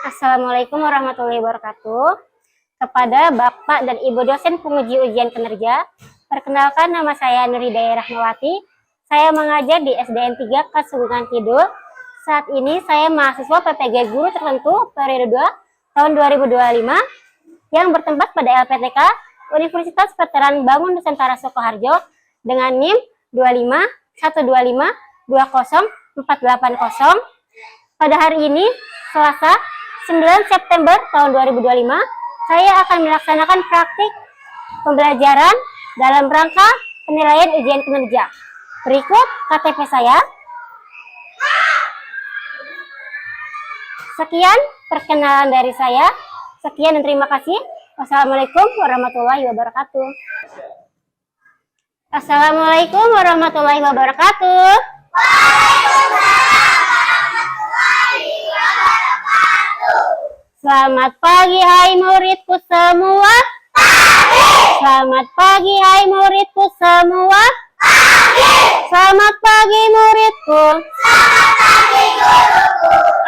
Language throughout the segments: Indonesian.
Assalamualaikum warahmatullahi wabarakatuh. Kepada Bapak dan Ibu dosen penguji ujian kinerja, perkenalkan nama saya Nur Hidayah Rahmawati. Saya mengajar di SDN 3 Kasungan Kidul. Saat ini saya mahasiswa PPG Guru Tertentu periode 2 tahun 2025 yang bertempat pada LPTK Universitas Veteran Bangun Nusantara Sukoharjo dengan NIM 25125200480. Pada hari ini, Selasa 9 September tahun 2025, saya akan melaksanakan praktik pembelajaran dalam rangka penilaian ujian kinerja. Berikut KTP saya. Sekian perkenalan dari saya. Sekian dan terima kasih. Wassalamualaikum warahmatullahi wabarakatuh. Assalamualaikum warahmatullahi wabarakatuh. Selamat pagi hai muridku semua. Selamat pagi hai muridku semua. Selamat pagi muridku.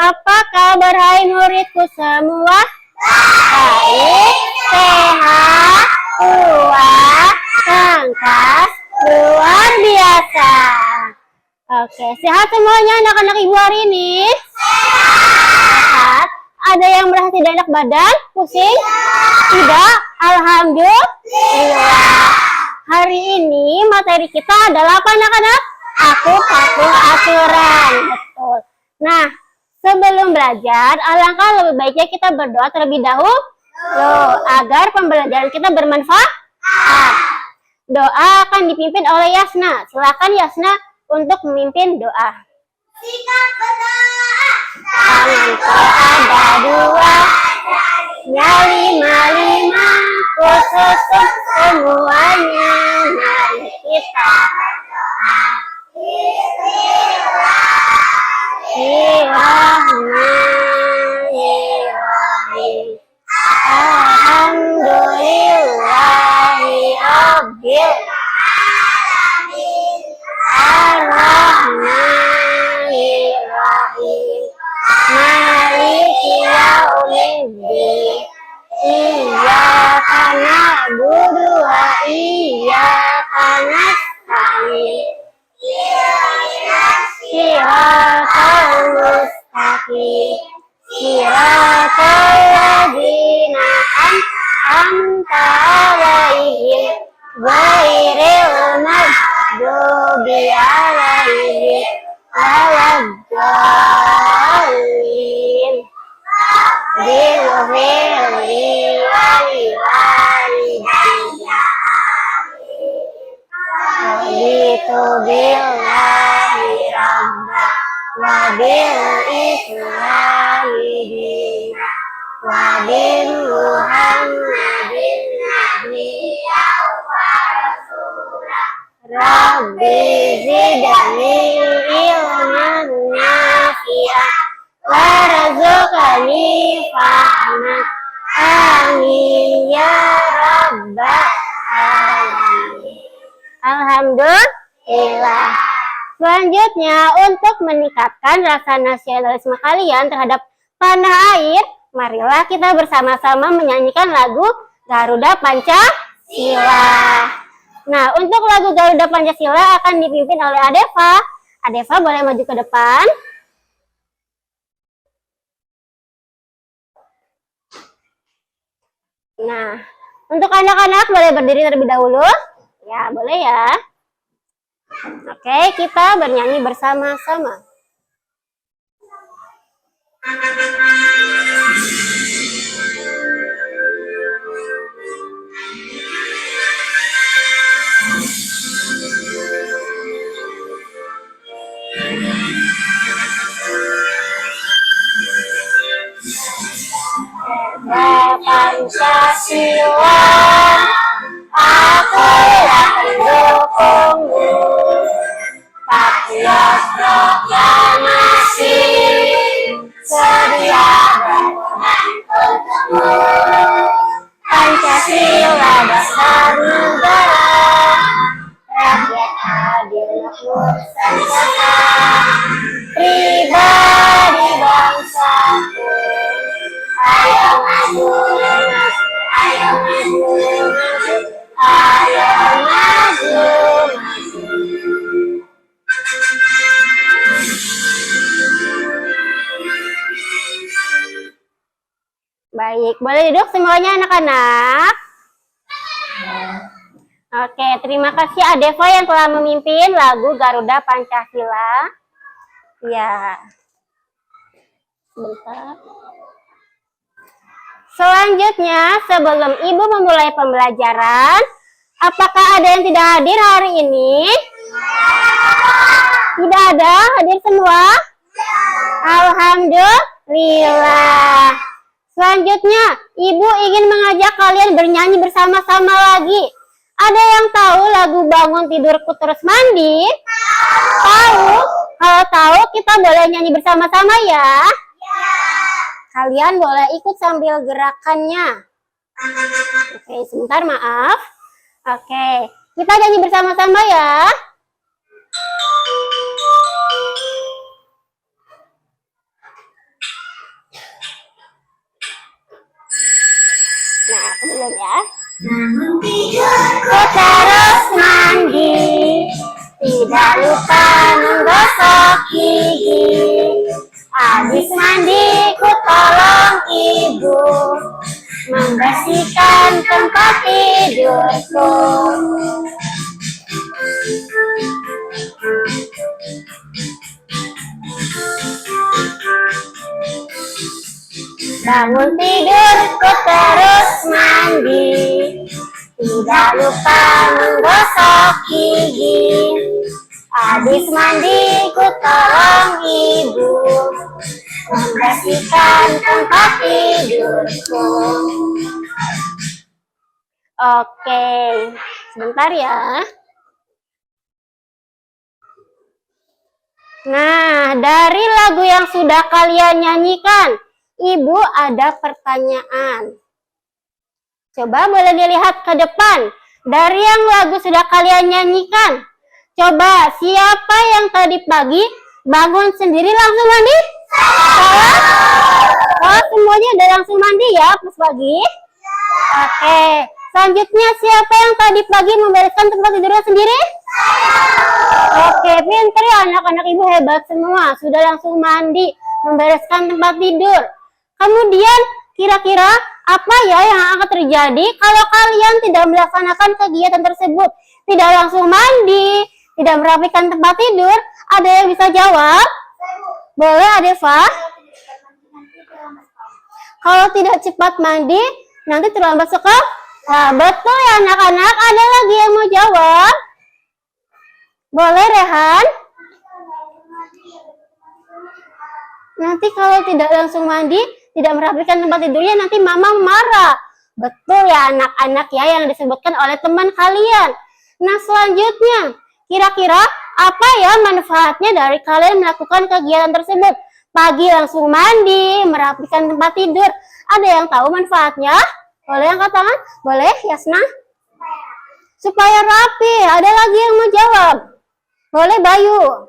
Apa kabar hai muridku semua? Baik, sehat, kuat, tangkas, luar biasa. Oke, sehat semuanya anak-anak ibu hari ini? Sehat. Ada yang merasa tidak enak badan? Pusing? Tidak? Alhamdulillah. Hari ini materi kita adalah apa anak-anak? Aku patuh aturan. Betul. Nah, sebelum belajar, alangkah lebih baiknya kita berdoa terlebih dahulu agar pembelajaran kita bermanfaat. Doa akan dipimpin oleh Yasna. Silakan Yasna untuk memimpin doa. Sikap berdoa. Tanganku ada dua, lima, khusus semuanya. Mari kita Bismillahirrahmanirrahim. Alhamdulillahirabbil alamin. Ar-Rahmanir-Rahim. Maliki yaumiddin. Iyyaka na'budu wa iyyaka nasta'in. Shiratal mustaqim. Shiratal ladzina an'amta 'alaihim ghairil maghdubi 'alaihim waladdallin. Bilghfirli waliwalidayya. Raditu billahi rabba wa bil islami dina wa bil muhammadin nabiyya wa rasulah. Rabbi zidni ilman nafi'an warzuqni fahman. Amin ya rabbal alamin. Alhamdulillah. Selanjutnya, untuk meningkatkan rasa nasionalisme kalian terhadap tanah air, marilah kita bersama-sama menyanyikan lagu Garuda Pancasila. Nah, untuk lagu Garuda Pancasila akan dipimpin oleh Adeva. Adeva boleh maju ke depan. Nah, untuk anak-anak boleh berdiri terlebih dahulu. Ya, boleh ya. Oke, kita bernyanyi bersama-sama. Pancasila, akulah pendukungmu. Patriot proklamasi, sedia berkorban untukmu. Pancasila dasar negara, rakyat adil makmur sejahtera, pribadi bangsaku. Baik, boleh duduk semuanya anak-anak. Oke, terima kasih Adeva yang telah memimpin lagu Garuda Pancasila. Ya, sebentar. Selanjutnya, sebelum Ibu memulai pembelajaran, apakah ada yang tidak hadir hari ini? Tidak ada, hadir semua? Alhamdulillah. Selanjutnya, Ibu ingin mengajak kalian bernyanyi bersama-sama lagi. Ada yang tahu lagu Bangun Tidurku Terus Mandi? Tahu? Kalau tahu, kita boleh nyanyi bersama-sama ya? Kalian boleh ikut sambil gerakannya. Oke, sebentar maaf. Oke, kita nyanyi bersama-sama ya. Nah, kemudian ya. Bangun tidurku Terus mandi, tidak lupa menggosok gigi. Habis mandi ku tolong ibu membersihkan tempat tidurku. Bangun tidurku terus mandi, tidak lupa menggosok gigi. Habis mandi ku tolong ibu membersihkan tempat tidurku. Oke, sebentar ya. Nah, dari lagu yang sudah kalian nyanyikan, Ibu ada pertanyaan. Coba boleh dilihat ke depan. Dari yang lagu sudah kalian nyanyikan, coba siapa yang tadi pagi bangun sendiri langsung mandi? Oh, semuanya udah langsung mandi ya pas pagi? Oke, selanjutnya siapa yang tadi pagi membereskan tempat tidurnya sendiri? Oke, pinter ya anak-anak Ibu, hebat semua. Sudah langsung mandi, membereskan tempat tidur. Kemudian kira-kira apa ya yang akan terjadi kalau kalian tidak melaksanakan kegiatan tersebut? Tidak langsung mandi, tidak merapikan tempat tidur. Ada yang bisa jawab? Boleh Adeva? Kalau tidak cepat mandi, nanti terlambat sekolah. Betul ya anak-anak. Ada lagi yang mau jawab? Boleh Rehan? Nanti kalau tidak langsung mandi, tidak merapikan tempat tidurnya, nanti mama marah. Betul ya anak-anak ya yang disebutkan oleh teman kalian. Nah selanjutnya, kira-kira apa ya manfaatnya dari kalian melakukan kegiatan tersebut? Pagi langsung mandi, merapikan tempat tidur. Ada yang tahu manfaatnya? Boleh angkat tangan? Boleh Yasna? Supaya rapi. Ada lagi yang mau jawab? Boleh Bayu?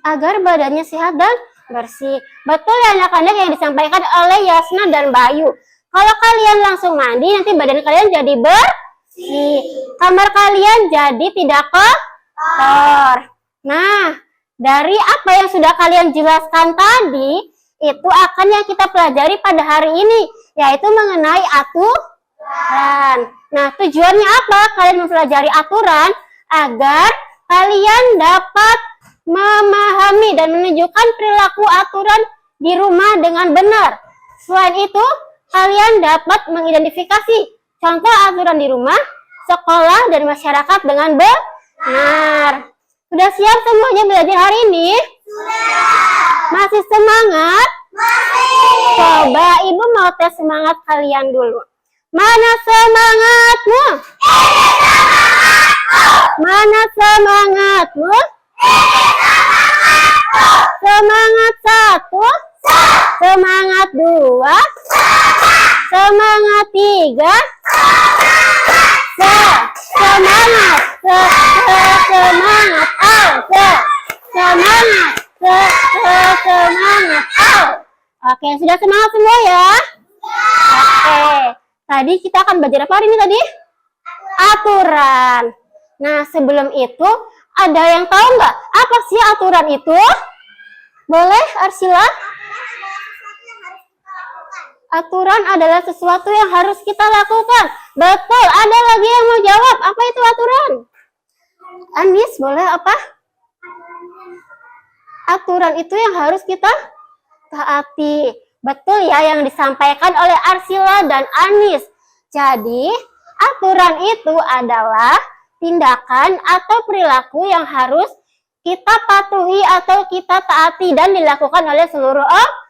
Agar badannya sehat dan bersih. Betul ya anak-anak yang disampaikan oleh Yasna dan Bayu. Kalau kalian langsung mandi, nanti badan kalian jadi bersih. Kamar kalian jadi tidak kotor. Nah, dari apa yang sudah kalian jelaskan tadi, itu akan yang kita pelajari pada hari ini, yaitu mengenai aturan. Nah, tujuannya apa? Kalian mempelajari aturan agar kalian dapat memahami dan menunjukkan perilaku aturan di rumah dengan benar. Selain itu, kalian dapat mengidentifikasi contoh aturan di rumah, sekolah, dan masyarakat dengan benar. Sudah siap semuanya belajar hari ini? Masih semangat? Coba Ibu mau tes semangat kalian dulu. Mana semangatmu? Mana semangatmu? Semangat satu, semangat dua, semangat tiga, semangat, semangat, semangat, semangat. Oke, sudah semangat semua ya? Oke, tadi kita akan belajar apa hari ini tadi? Aturan. Nah, sebelum itu, ada yang tahu nggak apa sih aturan itu? Boleh, Arsila? Aturan adalah sesuatu yang harus kita lakukan. Betul, ada lagi yang mau jawab. Apa itu aturan? Anis, boleh apa? Aturan itu yang harus kita taati. Betul ya yang disampaikan oleh Arsila dan Anis. Jadi, aturan itu adalah tindakan atau perilaku yang harus kita patuhi atau kita taati dan dilakukan oleh seluruh orang.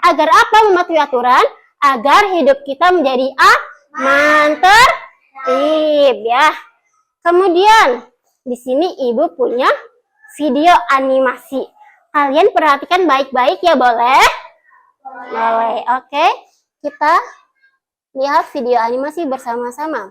Agar apa mematuhi aturan? Agar hidup kita menjadi aman, tertib ya. Kemudian di sini ibu punya video animasi. Kalian perhatikan baik-baik ya, boleh? Boleh. Oke, kita lihat video animasi bersama-sama.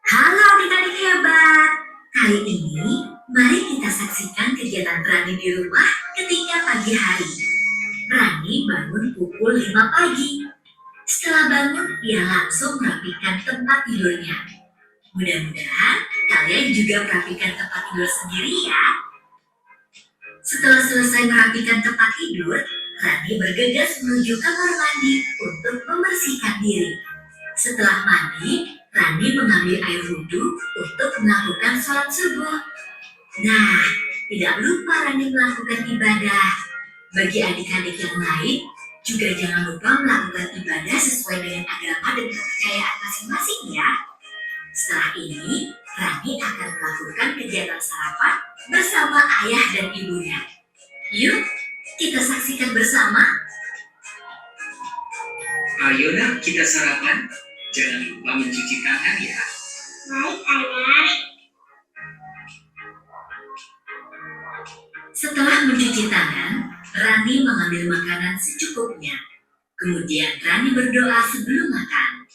Halo adik-adik hebat. Kali ini, mari kita saksikan kegiatan Rani di rumah ketika pagi hari. Rani bangun pukul 5 pagi. Setelah bangun, ia langsung merapikan tempat tidurnya. Mudah-mudahan kalian juga merapikan tempat tidur sendiri ya. Setelah selesai merapikan tempat tidur, Rani bergegas menuju kamar mandi untuk membersihkan diri. Setelah mandi, Rani mengambil air wudhu untuk melakukan sholat subuh. Nah, tidak lupa Rani melakukan ibadah. Bagi adik-adik yang lain, juga jangan lupa melakukan ibadah sesuai dengan agama dan kepercayaan masing-masing ya. Setelah ini, Rani akan melakukan kegiatan sarapan bersama ayah dan ibunya. Yuk, kita saksikan bersama. Ayo nak, kita sarapan. Jangan lupa mencuci tangan ya. Baik, ayah. Setelah mencuci tangan, Rani mengambil makanan secukupnya. Kemudian Rani berdoa sebelum makan.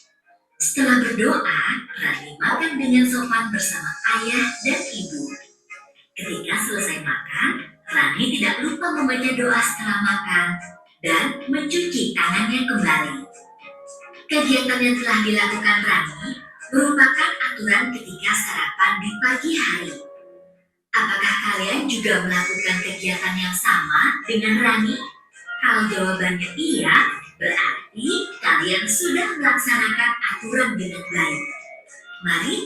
Setelah berdoa, Rani makan dengan sopan bersama ayah dan ibu. Ketika selesai makan, Rani tidak lupa membaca doa setelah makan dan mencuci tangannya kembali. Kegiatan yang telah dilakukan Rani merupakan aturan ketika sarapan di pagi hari. Apakah kalian juga melakukan kegiatan yang sama dengan Rani? Kalau jawabannya iya, berarti kalian sudah melaksanakan aturan dengan baik. Mari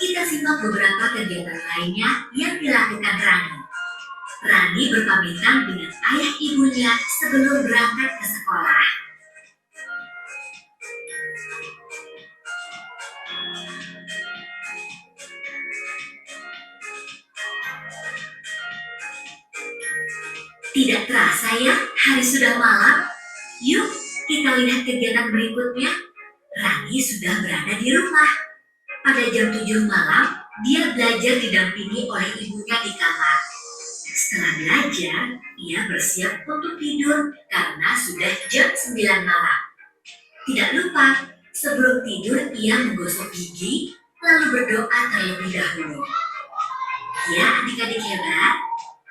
kita simak beberapa kegiatan lainnya yang dilakukan Rani. Rani berpamitan dengan ayah ibunya sebelum berangkat ke sekolah. Tidak terasa ya, hari sudah malam. Yuk, kita lihat kegiatan berikutnya. Rani sudah berada di rumah. Pada jam 7 malam, dia belajar didampingi oleh ibunya di kamar. Setelah belajar, ia bersiap untuk tidur karena sudah jam 9 malam. Tidak lupa, sebelum tidur ia menggosok gigi, lalu berdoa terlebih dahulu. Ya, adik-adik hebat,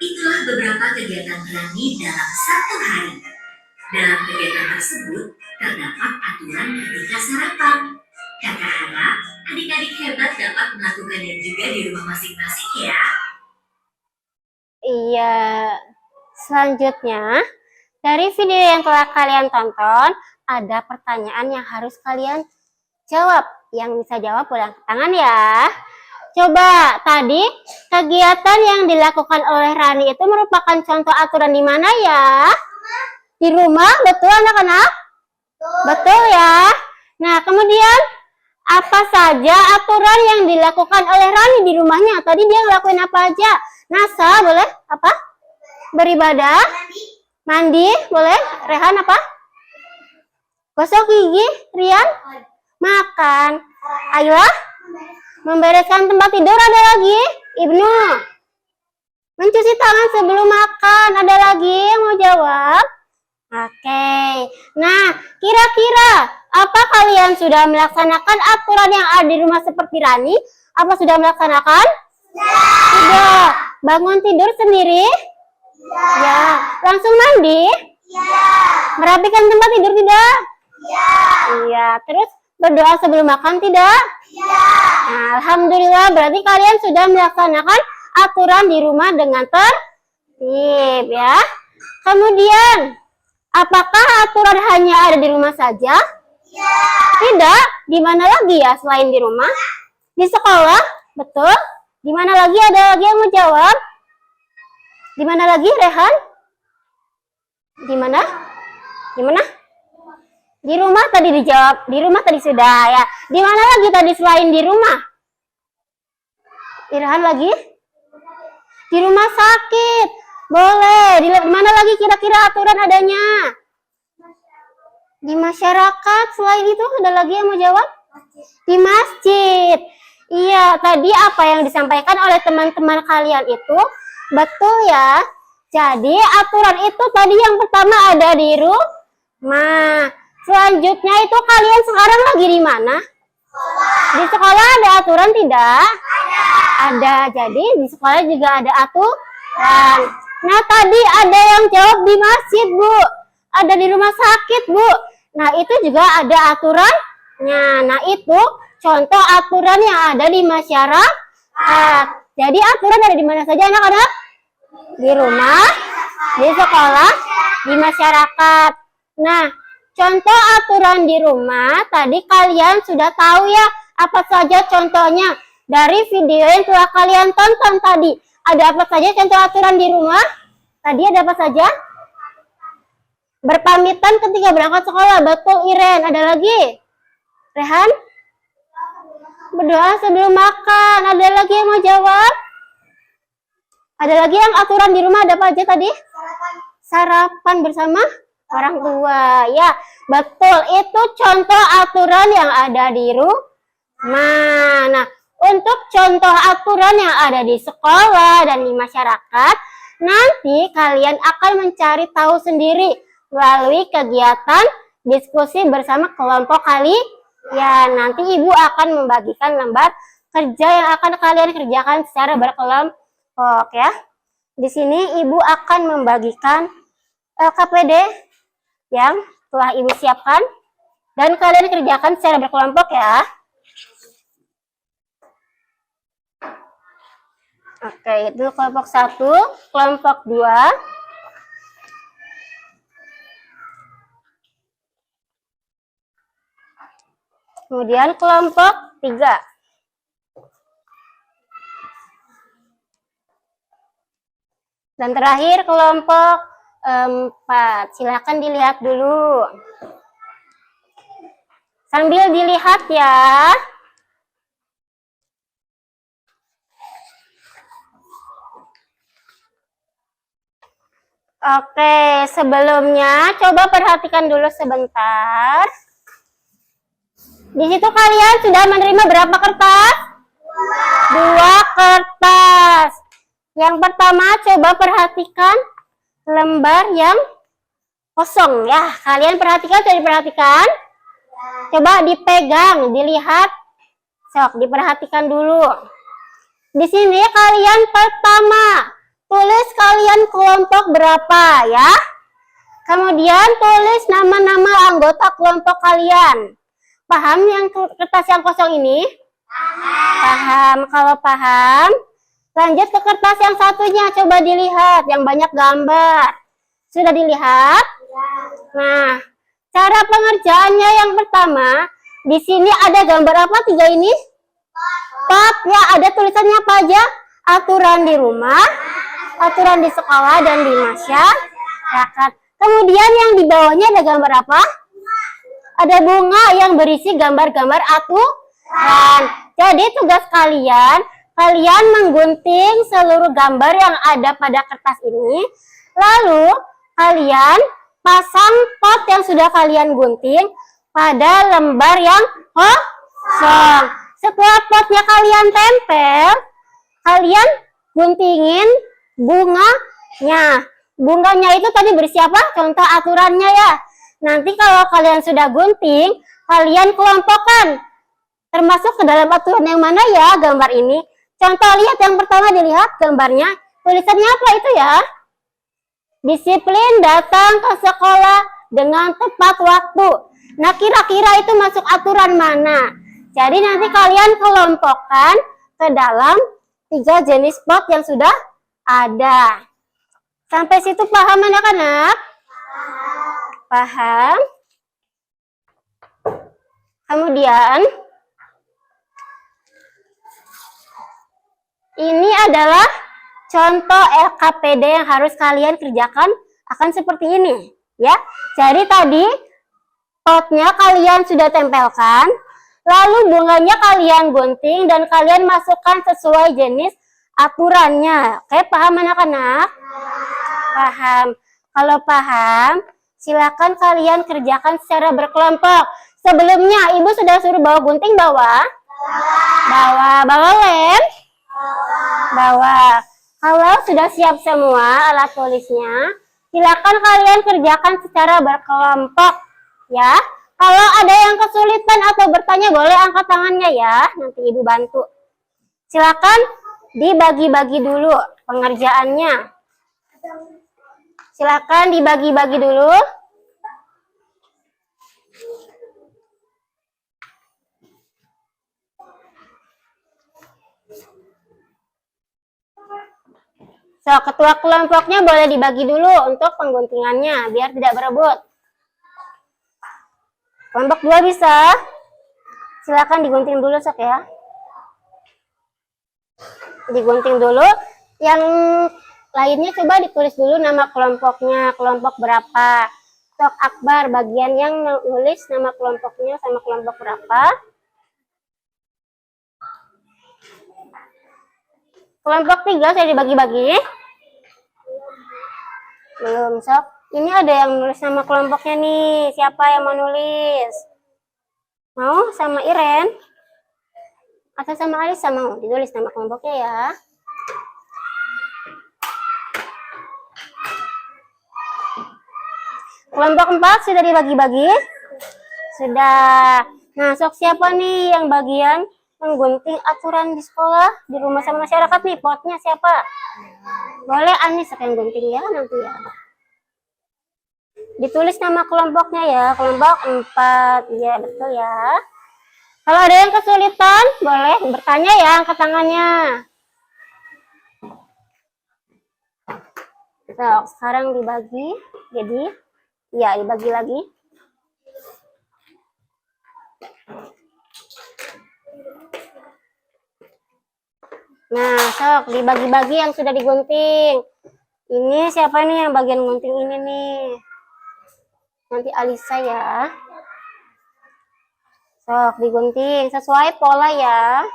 itulah beberapa kegiatan Rani dalam satu hari. Dalam kegiatan tersebut, terdapat aturan ketika sarapan. Kakak harap adik-adik hebat dapat melakukannya juga di rumah masing-masing ya. Iya. Selanjutnya, dari video yang telah kalian tonton, ada pertanyaan yang harus kalian jawab. Yang bisa jawab boleh angkat tangan ya. Coba, tadi kegiatan yang dilakukan oleh Rani itu merupakan contoh aturan di mana ya? Di rumah, betul anak-anak? Betul ya. Nah, kemudian apa saja aturan yang dilakukan oleh Rani di rumahnya? Tadi dia ngelakuin apa aja? Nasa, boleh? Apa? Beribadah? Mandi, boleh? Rehan apa? Gosok gigi? Rian? Makan. Ayla? Membereskan tempat tidur, ada lagi? Ibnu? Mencuci tangan sebelum makan, ada lagi yang mau jawab? Oke. Nah, kira-kira apa kalian sudah melaksanakan aturan yang ada di rumah seperti Rani? Apa sudah melaksanakan? Sudah. Bangun tidur sendiri? Ya. Langsung mandi? Merapikan tempat tidur tidak? Iya. Terus berdoa sebelum makan tidak? Nah, alhamdulillah berarti kalian sudah melaksanakan aturan di rumah dengan Sip ya. Kemudian, apakah aturan hanya ada di rumah saja? Tidak. Di mana lagi ya selain di rumah? Di sekolah, betul. Di mana lagi, ada lagi yang mau jawab? Di mana lagi, Rehan? Di mana? Di mana? Di rumah tadi dijawab. Di rumah tadi sudah ya. Di mana lagi tadi selain di rumah? Rehan lagi? Di rumah sakit. Boleh. Di mana lagi kira-kira aturan adanya? Di masyarakat. Selain itu ada lagi yang mau jawab? Di masjid. Iya, tadi apa yang disampaikan oleh teman-teman kalian itu betul ya. Jadi aturan itu tadi yang pertama ada di rumah. Selanjutnya itu kalian sekarang lagi di mana? Di sekolah ada aturan tidak? Ada. Jadi di sekolah juga ada aturan. Nah, tadi ada yang jawab di masjid, Bu. Ada di rumah sakit, Bu. Nah, itu juga ada aturannya. Nah, itu contoh aturan yang ada di masyarakat. Jadi aturan ada di mana saja, anak-anak? Di rumah, di sekolah, di masyarakat. Nah, contoh aturan di rumah, tadi kalian sudah tahu ya apa saja contohnya dari video yang telah kalian tonton tadi. Ada apa saja contoh aturan di rumah? Tadi ada apa saja? Berpamitan ketika berangkat sekolah. Betul, Iren. Ada lagi? Rehan? Berdoa sebelum makan. Ada lagi yang mau jawab? Ada lagi yang aturan di rumah, ada apa aja tadi? Sarapan bersama orang tua. Ya, betul. Itu contoh aturan yang ada di rumah. Nah, untuk contoh aturan yang ada di sekolah dan di masyarakat, nanti kalian akan mencari tahu sendiri melalui kegiatan diskusi bersama kelompok kalian. Ya, nanti Ibu akan membagikan lembar kerja yang akan kalian kerjakan secara berkelompok ya. Di sini Ibu akan membagikan KPD yang telah Ibu siapkan dan kalian kerjakan secara berkelompok ya. Oke, itu kelompok 1, kelompok 2. Kemudian kelompok 3. Dan terakhir kelompok 4. Silakan dilihat dulu. Sambil dilihat ya. Oke, sebelumnya coba perhatikan dulu sebentar. Di situ kalian sudah menerima berapa kertas? 2 kertas. Yang pertama coba perhatikan lembar yang kosong ya. Kalian perhatikan, sudah diperhatikan? Coba dipegang, dilihat. Sok, diperhatikan dulu. Di sini kalian pertama tulis kalian kelompok berapa ya. Kemudian tulis nama-nama anggota kelompok kalian. Paham yang kertas yang kosong ini? Paham. Kalau paham, lanjut ke kertas yang satunya. Coba dilihat yang banyak gambar. Sudah dilihat? Nah, cara pengerjaannya yang pertama, di sini ada gambar apa 3 ini? Pot. Ya, ada tulisannya apa aja? Aturan di rumah, aturan di sekolah dan di masyarakat. Kemudian yang di bawahnya ada gambar apa? Ada bunga yang berisi gambar-gambar aturan. Jadi tugas kalian menggunting seluruh gambar yang ada pada kertas ini. Lalu kalian pasang pot yang sudah kalian gunting pada lembar yang kosong. Setelah potnya kalian tempel, kalian guntingin bunganya. Bunganya itu tadi berisi apa? Contoh aturannya ya. Nanti kalau kalian sudah gunting, kalian kelompokkan. Termasuk ke dalam aturan yang mana ya gambar ini. Contoh, lihat yang pertama, dilihat gambarnya. Tulisannya apa itu ya? Disiplin datang ke sekolah dengan tepat waktu. Nah, kira-kira itu masuk aturan mana? Jadi nanti kalian kelompokkan ke dalam 3 jenis pot yang sudah ada. Sampai situ paham anak-anak? Paham? Kemudian, ini adalah contoh LKPD yang harus kalian kerjakan akan seperti ini, ya. Jadi tadi potnya kalian sudah tempelkan, lalu bunganya kalian gunting dan kalian masukkan sesuai jenis aturannya. Oke, paham anak-anak? Paham. Kalau paham, silakan kalian kerjakan secara berkelompok. Sebelumnya ibu sudah suruh bawa gunting, bawa lem, bawa. Kalau sudah siap semua alat tulisnya, silakan kalian kerjakan secara berkelompok, ya. Kalau ada yang kesulitan atau bertanya, boleh angkat tangannya ya, nanti ibu bantu. Silakan dibagi-bagi dulu pengerjaannya. Silakan dibagi-bagi dulu. So, ketua kelompoknya boleh dibagi dulu untuk pengguntingannya, biar tidak berebut. Kelompok 2 bisa. Silakan digunting dulu, Sok, ya. Digunting dulu. Yang lainnya coba ditulis dulu nama kelompoknya, kelompok berapa. Sok Akbar, bagian yang nulis nama kelompoknya sama kelompok berapa. Kelompok 3 saya dibagi-bagi. Belum, Sok. Ini ada yang nulis nama kelompoknya nih. Siapa yang mau nulis? Mau sama Iren? Atau sama Alisa mau ditulis nama kelompoknya ya? Kelompok 4 sudah dibagi-bagi? Sudah. Nah, Sok siapa nih yang bagian menggunting aturan di sekolah, di rumah sama masyarakat nih? Potnya siapa? Boleh Anis yang gunting ya nanti ya. Ditulis nama kelompoknya ya, kelompok 4. Iya, betul ya. Kalau ada yang kesulitan, boleh bertanya ya, angkat tangannya. So, sekarang dibagi, jadi ya dibagi lagi. Nah, Sok dibagi-bagi yang sudah digunting. Ini siapa nih yang bagian gunting ini nih? Nanti Alisa ya. Sok digunting sesuai pola ya.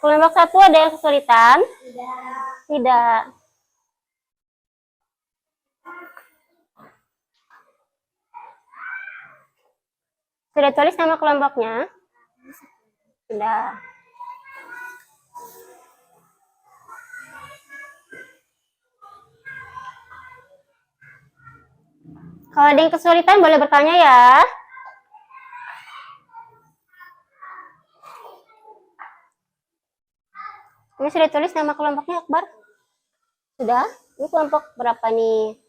Kelompok 1 ada yang kesulitan? Tidak. Sudah tulis nama kelompoknya? Sudah. Kalau ada yang kesulitan boleh bertanya ya. Ini sudah tulis nama kelompoknya, Akbar? Sudah? Ini kelompok berapa nih?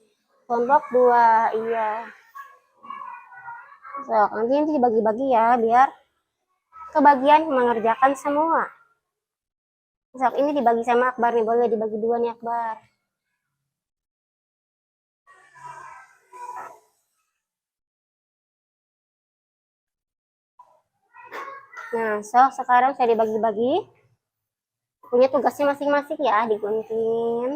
Kelompok 2, iya. So, nanti dibagi-bagi ya, biar kebagian mengerjakan semua. So, ini dibagi sama Akbar nih, boleh dibagi 2 nih Akbar. Nah, so sekarang saya dibagi-bagi. Punya tugasnya masing-masing ya, digunting.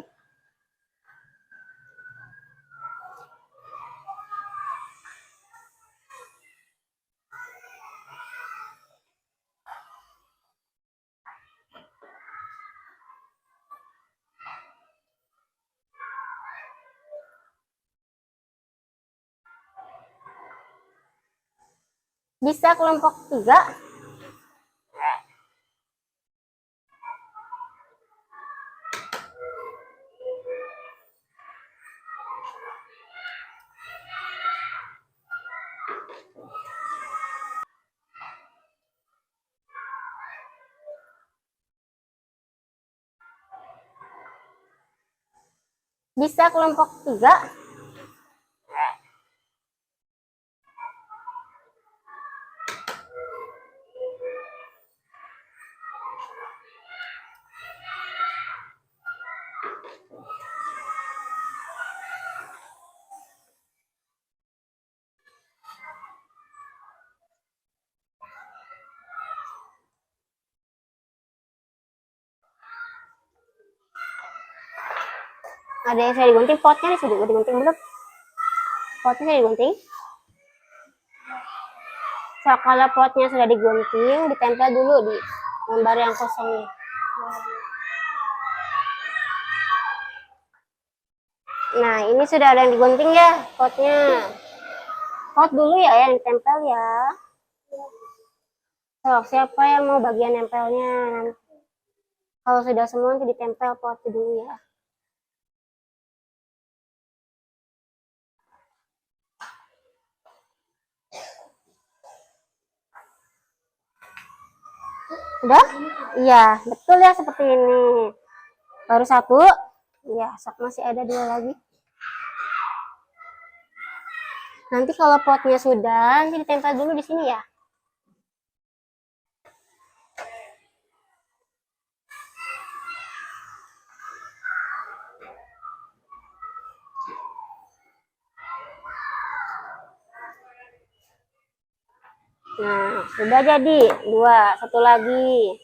Bisa kelompok 3? Bisa kelompok 3? Ada yang saya digunting, potnya sudah digunting belum? Potnya saya digunting. So, kalau potnya sudah digunting, ditempel dulu di lembar yang kosong nih. Nah, ini sudah ada yang digunting ya potnya. Pot dulu ya yang ditempel ya. So, siapa yang mau bagian nempelnya? Kalau sudah semua nanti ditempel pot dulu ya. Udah? Iya, betul ya seperti ini. Baru satu. Ya, sok masih ada dua lagi. Nanti kalau potnya sudah, nanti ditempel dulu di sini ya. Nah, sudah jadi. Dua, satu lagi.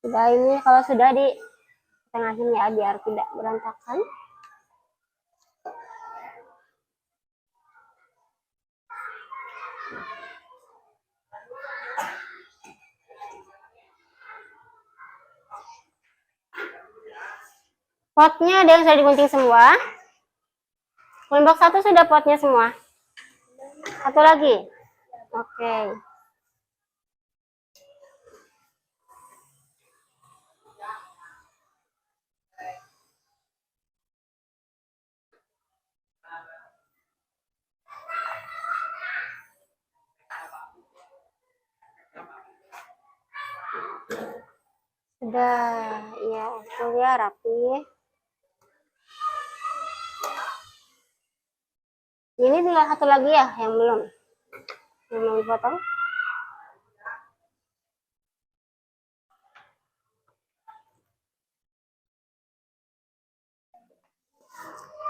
Sudah ini kalau sudah di tengahin ya biar tidak berantakan. Potnya ada yang sudah digunting semua. Coin box 1 sudah potnya semua. Satu lagi. Oke. Sudah, ya, tuh ya rapi. Ini tinggal satu lagi ya yang belum dipotong.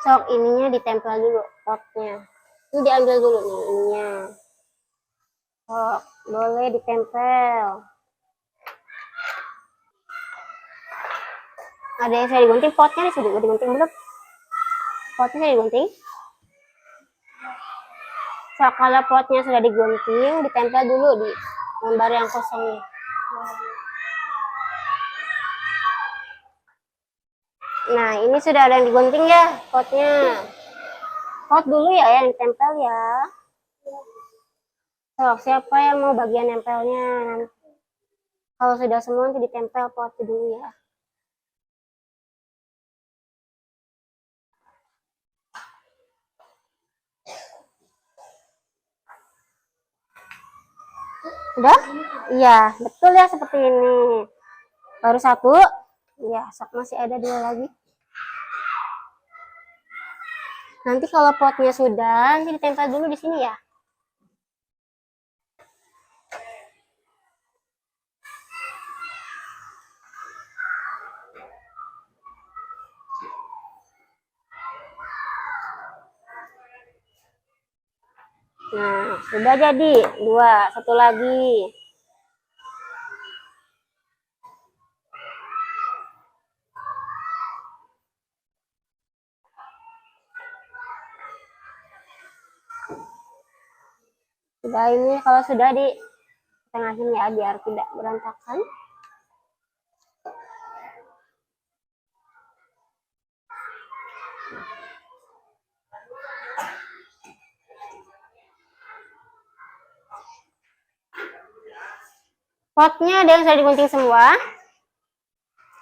Sok ininya ditempel dulu potnya. Ini diambil dulu nih ininya. Sok boleh ditempel. Ada yang saya digunting, potnya sudah digunting belum? Potnya saya digunting. So, kalau potnya sudah digunting, ditempel dulu di lembar yang kosong nih. Nah, ini sudah ada yang digunting ya potnya. Pot dulu ya yang ditempel ya. So, siapa yang mau bagian nempelnya? Kalau sudah semua nanti ditempel pot dulu ya. Udah? Iya, betul ya seperti ini. Baru satu. Ya, sok masih ada dua lagi. Nanti kalau potnya sudah, nanti ditempel dulu di sini ya. Nah, sudah jadi. Dua, satu lagi. Sudah ini kalau sudah di tengahin ya biar tidak berantakan. Potnya ada yang sudah digunting semua.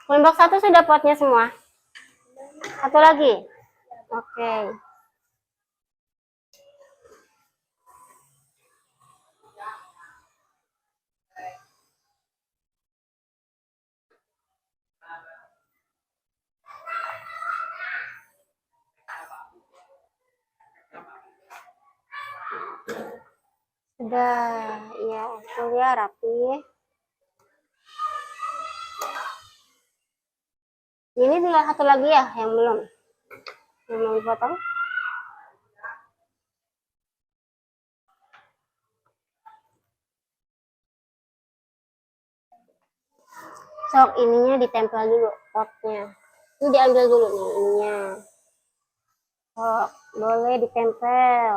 Coin box 1 sudah potnya semua. Satu lagi. Oke. Sudah, ya, tuh ya rapi. Ini tinggal satu lagi ya yang belum dipotong. Sok ininya ditempel dulu potnya. Ini diambil dulu nih ininya. Sok boleh ditempel.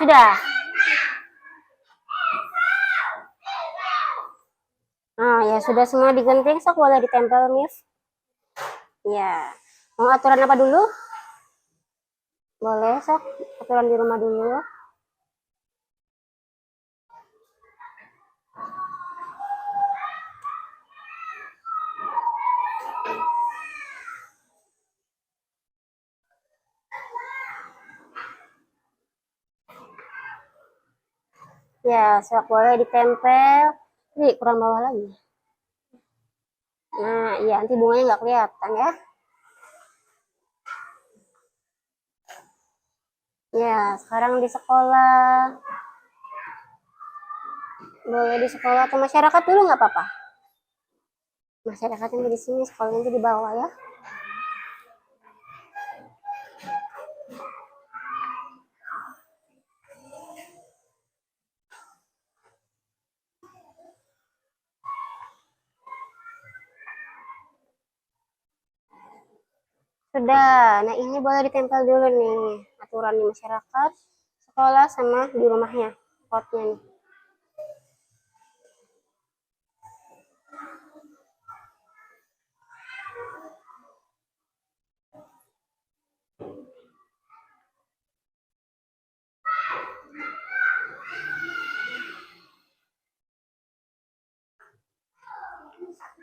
Sudah. Nah, ya sudah semua digunting, sok boleh ditempel, Miss. Ya. Mau aturan apa dulu? Boleh, sok. Aturan di rumah dulu. Ya, sok boleh ditempel. Ini kurang bawah lagi. Nah, iya nanti bunganya nggak kelihatan ya. Ya, sekarang di sekolah. Boleh di sekolah atau masyarakat dulu nggak apa-apa. Masyarakatnya di sini, sekolahnya di bawah ya. Sudah, nah ini boleh ditempel dulu nih aturan di masyarakat, sekolah sama di rumahnya, potnya nih.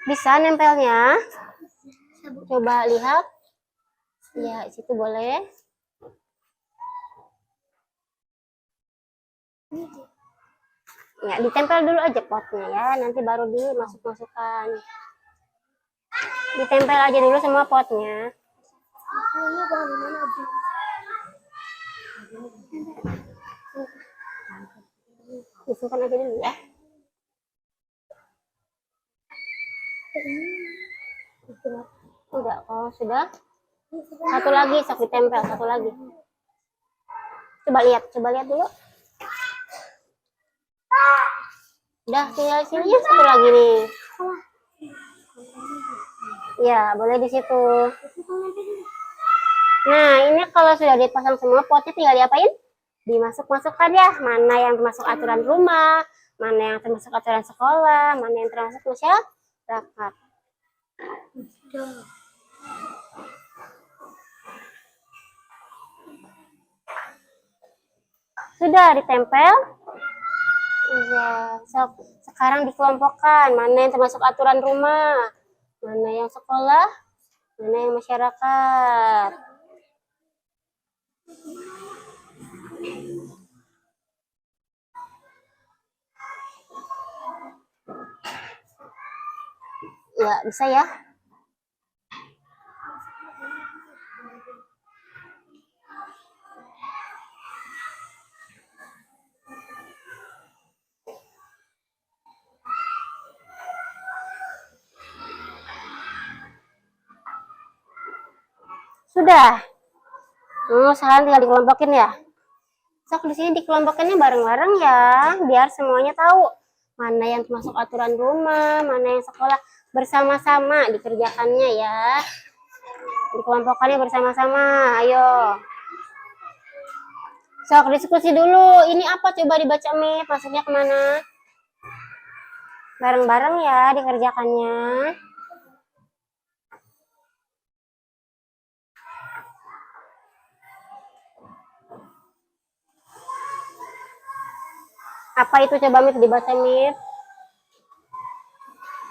Bisa nempelnya? Coba lihat. Ya, situ boleh. Ya, ditempel dulu aja potnya ya, nanti baru dimasuk-masukkan. Ditempel aja dulu semua potnya. Disimpan aja dulu ya. Udah, oh sudah. Satu lagi, sok ditempel, satu lagi. Coba lihat dulu. Udah, tinggal sini ya, satu lagi nih. Ya, boleh di situ. Nah, ini kalau sudah dipasang semua potnya tinggal diapain? Dimasuk-masukkan ya, mana yang termasuk aturan rumah, mana yang termasuk aturan sekolah, mana yang termasuk masyarakat. Sudah ditempel. Iya, sekarang dikelompokkan mana yang termasuk aturan rumah, mana yang sekolah, mana yang masyarakat. Ya, bisa ya. Sudah. Sekarang tinggal dikelompokin ya. Sok di sini dikelompokinnya bareng-bareng ya, biar semuanya tahu mana yang termasuk aturan rumah, mana yang sekolah, bersama-sama dikerjakannya ya. Dikelompokkannya bersama-sama. Ayo. Sok diskusi dulu. Ini apa coba dibaca Mi, maksudnya kemana? Bareng-bareng ya dikerjakannya. Apa itu coba Mif dibaca Mif?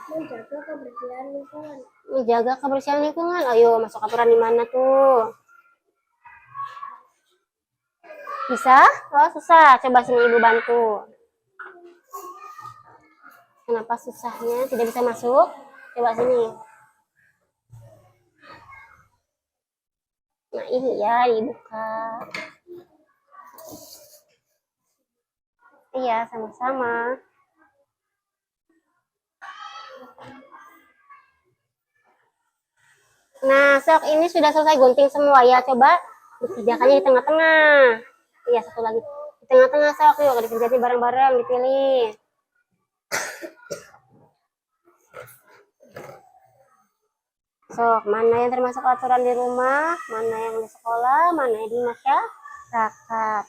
Menjaga kebersihan lingkungan. Menjaga kebersihan lingkungan. Ayo masuk aturan di mana tuh? Bisa? Oh susah. Coba sini ibu bantu. Kenapa susahnya? Tidak bisa masuk? Coba sini. Nah ini ya dibuka. Iya sama-sama. Nah, sok ini sudah selesai gunting semua ya. Coba dikerjakannya di tengah-tengah. Iya, satu lagi. Di tengah-tengah sok, yuk dikerjain bareng-bareng, dipilih. Sok, mana yang termasuk aturan di rumah, mana yang di sekolah, mana yang di masyarakat.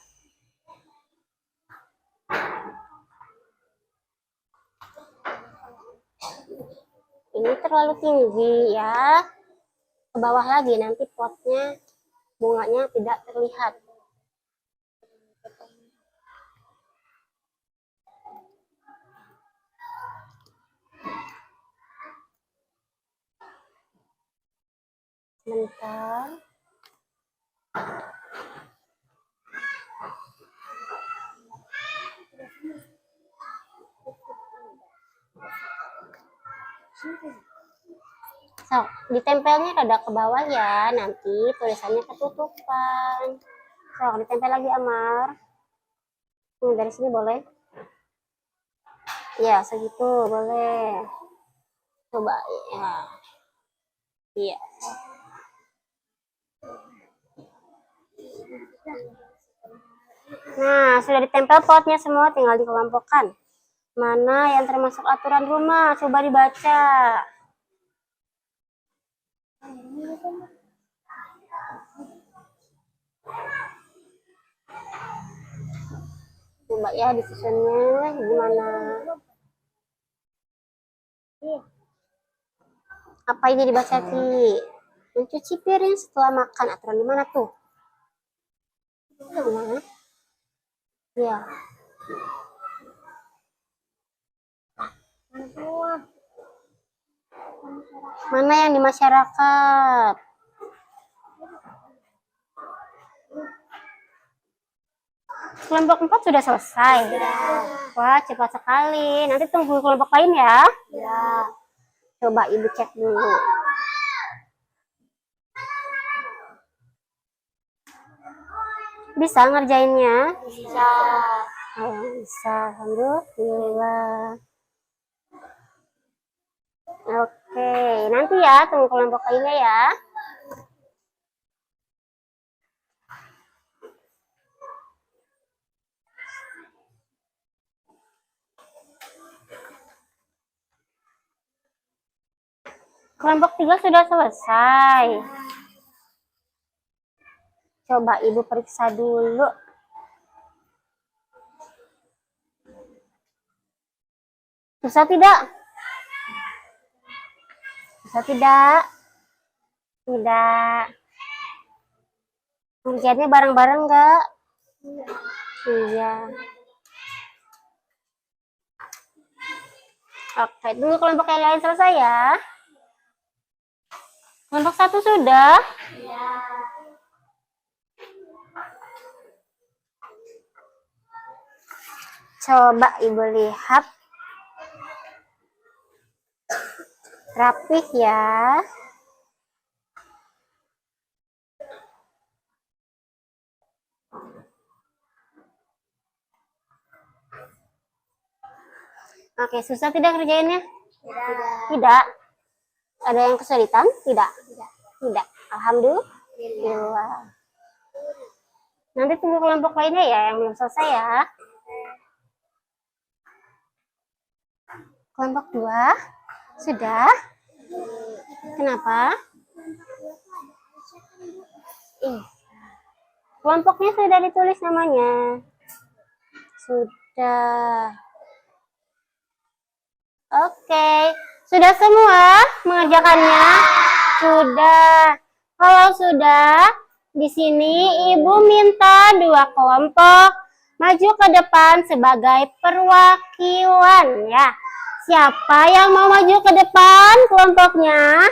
Ini terlalu tinggi ya. Ke bawah lagi, nanti potnya, bunganya tidak terlihat. Sebentar. So, ditempelnya rada ke bawah ya, nanti tulisannya ketutupan. So, ditempel lagi Amar. Dari sini boleh? Ya, segitu boleh. Coba ya. Iya. Nah, sudah ditempel potnya semua, tinggal dikelompokkan. Mana yang termasuk aturan rumah? Coba dibaca. Coba ya disusunnya gimana? Apa ini dibaca Ki? Mencuci piring setelah makan, aturan di mana tuh? Mana? Ya. Mana yang di masyarakat? Kelompok 4 sudah selesai. Wah, cepat sekali. Nanti tunggu kelompok lain ya. Ya. Coba Ibu cek dulu. Bisa ngerjainnya? Bisa. Oh, bisa. Alhamdulillah. Oke, nanti ya tunggu kelompok lainnya ya. Kelompok 3 sudah selesai. Coba Ibu periksa dulu. Susah tidak? Susah tidak? Tidak. Ngerjainnya bareng-bareng enggak? Iya. Oke, tunggu kelompok yang lain selesai ya. Kelompok 1 sudah? Iya. Coba Ibu lihat. Rapih ya. Oke, susah tidak kerjainnya? Tidak. Ada yang kesulitan? Tidak. Tidak. Alhamdulillah. Nanti tunggu kelompok lainnya ya yang belum selesai ya. Kelompok 2 sudah? Kenapa? Kelompoknya sudah ditulis namanya. Sudah. Oke. Sudah semua mengerjakannya? Sudah. Kalau sudah, di sini Ibu minta 2 kelompok maju ke depan sebagai perwakilan ya. Siapa yang mau maju ke depan kelompoknya?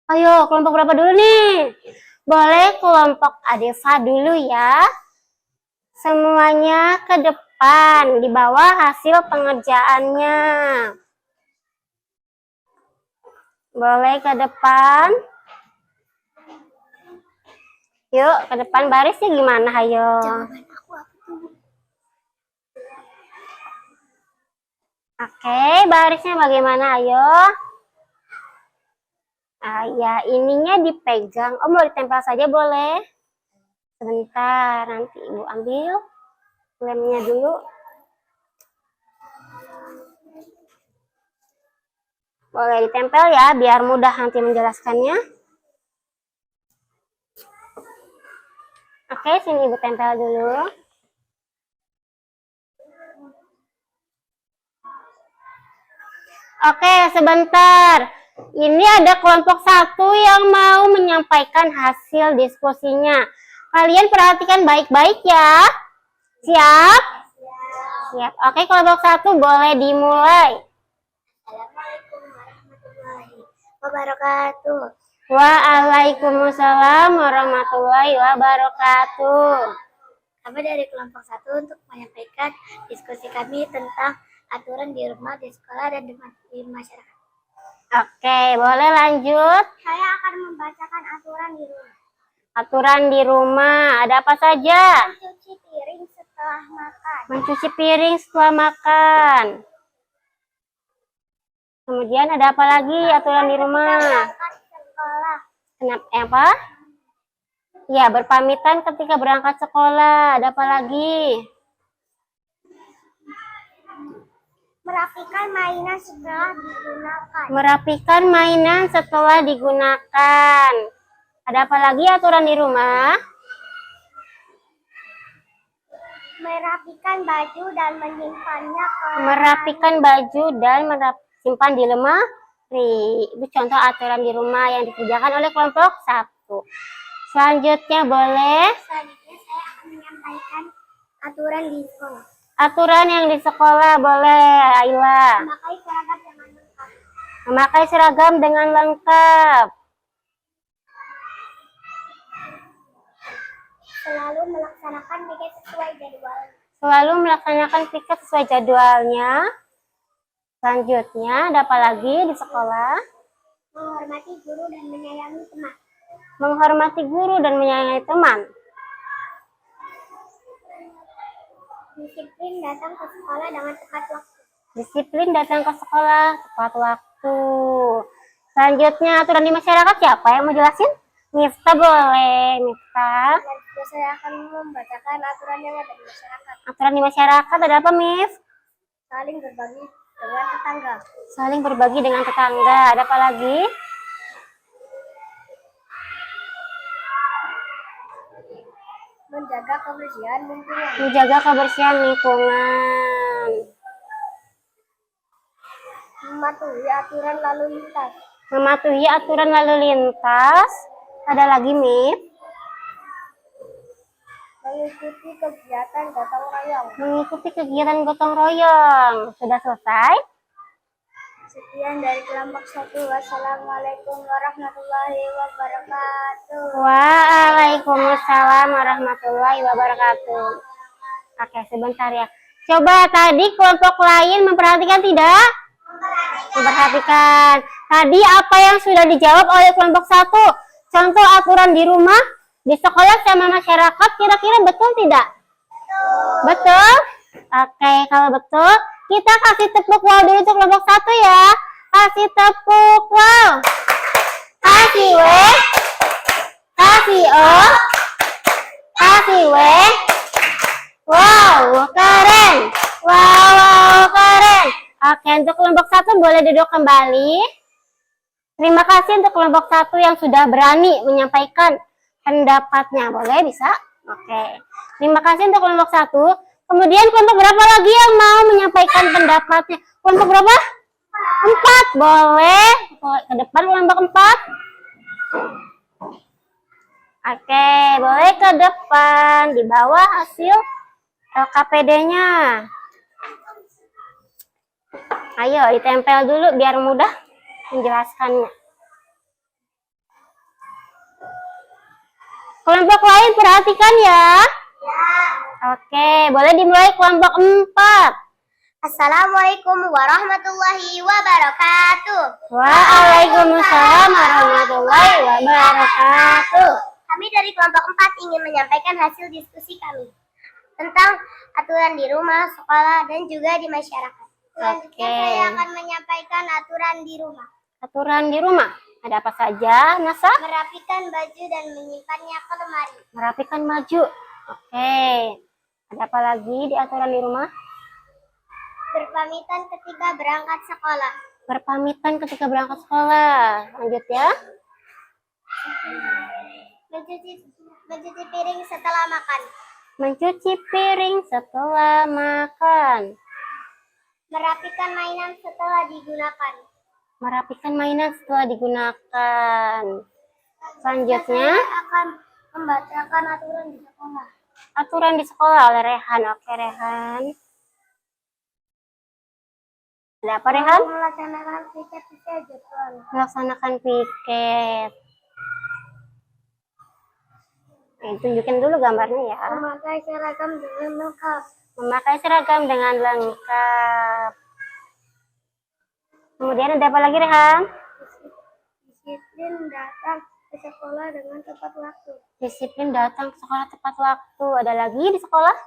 Ayo, kelompok berapa dulu nih? Boleh kelompok Adeva dulu ya. Semuanya ke depan, di bawah hasil pengerjaannya. Boleh ke depan. Yuk, ke depan barisnya gimana? Ayo. Oke, barisnya bagaimana? Ayo. Ah ya, ininya dipegang. Oh, mau ditempel saja boleh. Sebentar, nanti Ibu ambil lemnya dulu. Boleh ditempel ya, biar mudah nanti menjelaskannya. Oke, sini Ibu tempel dulu. Oke, sebentar. Ini ada kelompok 1 yang mau menyampaikan hasil diskusinya. Kalian perhatikan baik-baik ya. Siap? Siap. Oke, kelompok 1 boleh dimulai. Assalamualaikum warahmatullahi wabarakatuh. Waalaikumsalam warahmatullahi wabarakatuh. Kami dari kelompok 1 untuk menyampaikan diskusi kami tentang aturan di rumah, di sekolah, dan di masyarakat. Oke, boleh lanjut. Saya akan membacakan aturan di rumah. Aturan di rumah, ada apa saja? Mencuci piring setelah makan. Mencuci piring setelah makan. Kemudian ada apa lagi aturan di rumah? Berangkat sekolah. Kenapa? Apa? Ya, berpamitan ketika berangkat sekolah. Ada apa lagi? Merapikan mainan setelah digunakan. Merapikan mainan setelah digunakan. Ada apa lagi aturan di rumah? Merapikan baju dan menyimpannya ke Merapikan baju dan simpan di lemari. Itu contoh aturan di rumah yang dikerjakan oleh kelompok 1. Selanjutnya boleh Selanjutnya saya akan menyampaikan aturan di sekolah. aturan yang di sekolah, boleh Ayla. Memakai seragam dengan lengkap. Memakai seragam dengan lengkap. Selalu melaksanakan piket sesuai jadwal. Selalu melaksanakan piket sesuai jadwalnya. Selanjutnya ada apa lagi di sekolah? Menghormati guru dan menyayangi teman. Menghormati guru dan menyayangi teman. Disiplin datang ke sekolah dengan tepat waktu. Disiplin datang ke sekolah tepat waktu. Selanjutnya aturan di masyarakat, siapa yang mau jelasin? Miftah boleh, Miftah. Dan juga saya akan membacakan aturan yang ada di masyarakat. Aturan di masyarakat ada apa, Mif? Saling berbagi dengan tetangga. Saling berbagi dengan tetangga. Ada apa lagi? Menjaga kebersihan lingkungan. Menjaga kebersihan lingkungan. Mematuhi aturan lalu lintas. Mematuhi aturan lalu lintas. Ada lagi, Mif? Mengikuti kegiatan gotong royong. Mengikuti kegiatan gotong royong. Sudah selesai? Sekian dari kelompok 1. Wassalamualaikum warahmatullahi wabarakatuh. Waalaikumsalam warahmatullahi wabarakatuh. Oke, sebentar ya. Coba tadi kelompok lain memperhatikan tidak? Memperhatikan. Tadi apa yang sudah dijawab oleh kelompok 1? Contoh aturan di rumah, di sekolah sama masyarakat, kira-kira betul tidak? Betul? Oke, kalau betul, kita kasih tepuk wow dulu untuk kelompok 1 ya. Kasih tepuk wow. Kasih W. Kasih O. Kasih W. Wow, keren. Wow, keren. Oke, untuk kelompok 1 boleh duduk kembali. Terima kasih untuk kelompok 1 yang sudah berani menyampaikan pendapatnya. Boleh, bisa? Oke. Terima kasih untuk kelompok 1. Kemudian kelompok berapa lagi yang mau menyampaikan pendapatnya? Kelompok berapa? 4. Boleh. Ke depan kelompok 4. Oke, boleh ke depan. Di bawah hasil LKPD-nya. Ayo, ditempel dulu biar mudah menjelaskannya. Kelompok lain perhatikan ya. Oke, boleh dimulai kelompok 4. Assalamualaikum warahmatullahi wabarakatuh. Waalaikumsalam warahmatullahi wabarakatuh. Kami dari kelompok 4 ingin menyampaikan hasil diskusi kami tentang aturan di rumah, sekolah, dan juga di masyarakat. Selanjutnya Oke. saya akan menyampaikan aturan di rumah. Aturan di rumah. Ada apa saja, Nasa? Merapikan baju dan menyimpannya ke lemari. Merapikan baju. Oke. Ada apa lagi di aturan di rumah? Berpamitan ketika berangkat sekolah. Berpamitan ketika berangkat sekolah. Lanjut ya. Mencuci piring setelah makan. Mencuci piring setelah makan. Merapikan mainan setelah digunakan. Merapikan mainan setelah digunakan. Selanjutnya, Saya akan membacakan aturan di sekolah. aturan di sekolah oleh Rehan. Oke, Rehan. Ada apa, Rehan? Melaksanakan piket sesuai jadwal. Melaksanakan piket. Tunjukin dulu gambarnya ya. Memakai seragam dengan lengkap. Memakai seragam dengan lengkap. Kemudian ada apa lagi, Rehan? Disiplin datang ke sekolah dengan tepat waktu. Disiplin datang ke sekolah tepat waktu. Ada lagi di sekolah?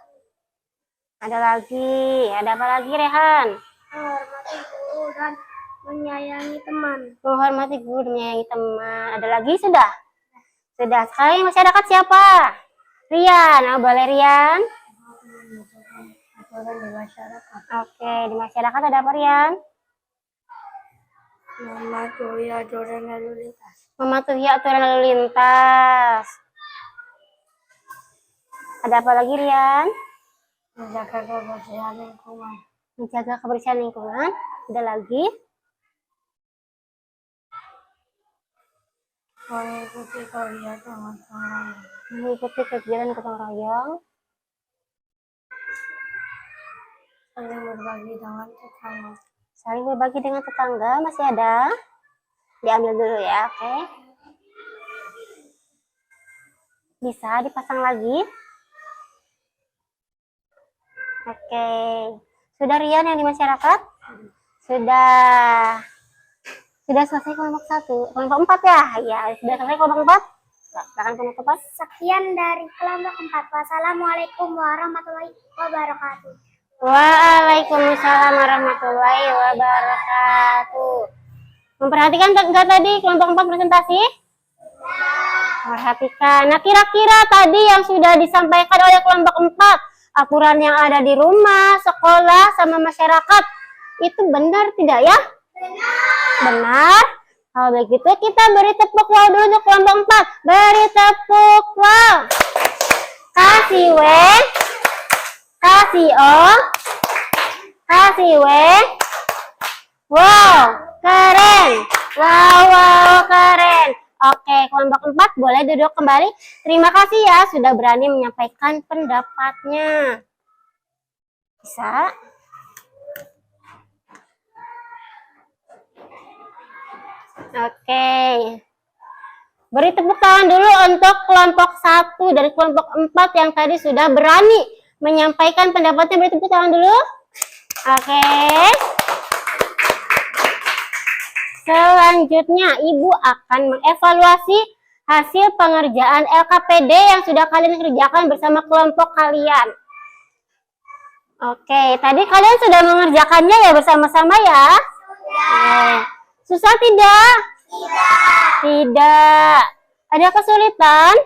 Ada lagi. Ada apa lagi, Rehan? Menghormati guru dan menyayangi teman. Menghormati guru dan menyayangi teman. Ada lagi? Sudah? Sudah. Sekarang masyarakat siapa? Rian. Oh, boleh Rian? Aturan di masyarakat. Oke, di masyarakat ada apa, Rian? Mematuhi aturan lalu lintas. Mematuhi aturan lalu lintas. Ada apa lagi, Rian? Menjaga kebersihan lingkungan. Menjaga kebersihan lingkungan. Ada lagi? Mengikuti kegiatan gotong royong. Mengikuti kegiatan gotong royong. Saling berbagi dengan tetangga. Saling berbagi dengan tetangga. Masih ada? Diambil dulu ya, oke. Bisa dipasang lagi? Oke. Sudah Rian yang di masyarakat? Sudah. Sudah selesai kelompok 1. Kelompok 4 ya? Ya, sudah selesai kelompok 4. Silakan kelompok 4. Sekian dari kelompok 4. Wassalamualaikum warahmatullahi wabarakatuh. Waalaikumsalam warahmatullahi wabarakatuh. Memperhatikan enggak tadi kelompok 4 presentasi? Perhatikan. Nah, kira-kira tadi yang sudah disampaikan oleh kelompok 4, aturan yang ada di rumah, sekolah, sama masyarakat, itu benar tidak ya? Benar. Kalau begitu kita beri tepuk wow dulu untuk kelompok 4. Beri tepuk wow. Kasih W. Kasih O. Kasih W. Wow, keren. Wow, keren. Oke, kelompok 4 boleh duduk kembali. Terima kasih ya sudah berani menyampaikan pendapatnya. Bisa? Oke. Beri tepuk tangan dulu untuk kelompok 1 dari kelompok 4 yang tadi sudah berani menyampaikan pendapatnya. Beri tepuk tangan dulu. Oke. Selanjutnya, Ibu akan mengevaluasi hasil pengerjaan LKPD yang sudah kalian kerjakan bersama kelompok kalian. Oke, tadi kalian sudah mengerjakannya ya bersama-sama ya? Susah tidak? Tidak. Ada kesulitan?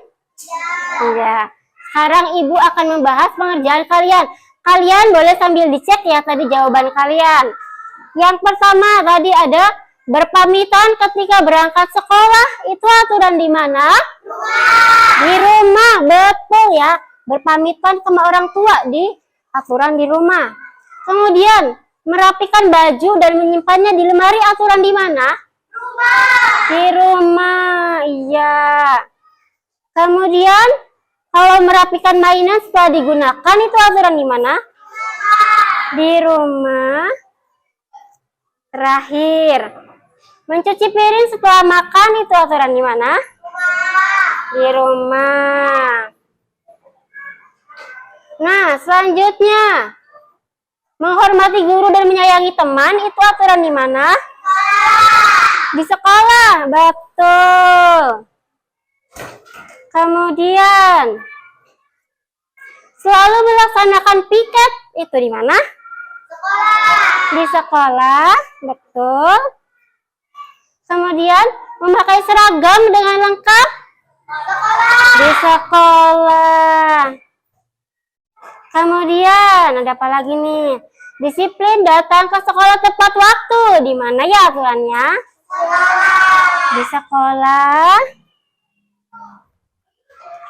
Tidak. Sekarang Ibu akan membahas pengerjaan kalian. Kalian boleh sambil dicek ya tadi jawaban kalian. Yang pertama tadi ada berpamitan ketika berangkat sekolah. Itu aturan di mana? Di rumah, betul ya. Berpamitan sama orang tua di aturan di rumah. Kemudian merapikan baju dan menyimpannya di lemari, aturan di mana? Di rumah, iya. Kemudian kalau merapikan mainan setelah digunakan, itu aturan di mana? Di rumah. Terakhir, mencuci piring setelah makan, itu aturan di mana? Di rumah. Nah, selanjutnya, menghormati guru dan menyayangi teman, itu aturan di mana? Di sekolah, betul. Kemudian, selalu melaksanakan piket, itu di mana? Di sekolah, betul. Kemudian, Memakai seragam dengan lengkap di sekolah. Kemudian ada apa lagi nih? Disiplin datang ke sekolah tepat waktu. Di mana ya aturannya? Di sekolah.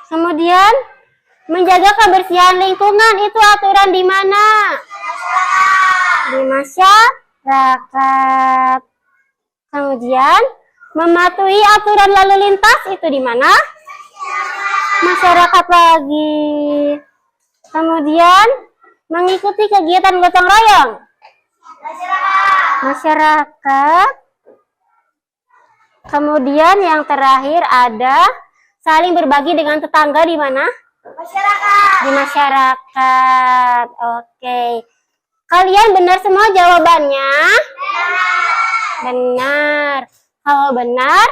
Kemudian menjaga kebersihan lingkungan, itu aturan di mana? Di masyarakat. Kemudian mematuhi aturan lalu lintas, itu di mana? Masyarakat lagi. Kemudian mengikuti kegiatan gotong royong, masyarakat. Kemudian yang terakhir ada saling berbagi dengan tetangga, di mana? Di masyarakat. Oke. Kalian benar semua jawabannya? Benar. Kalau benar,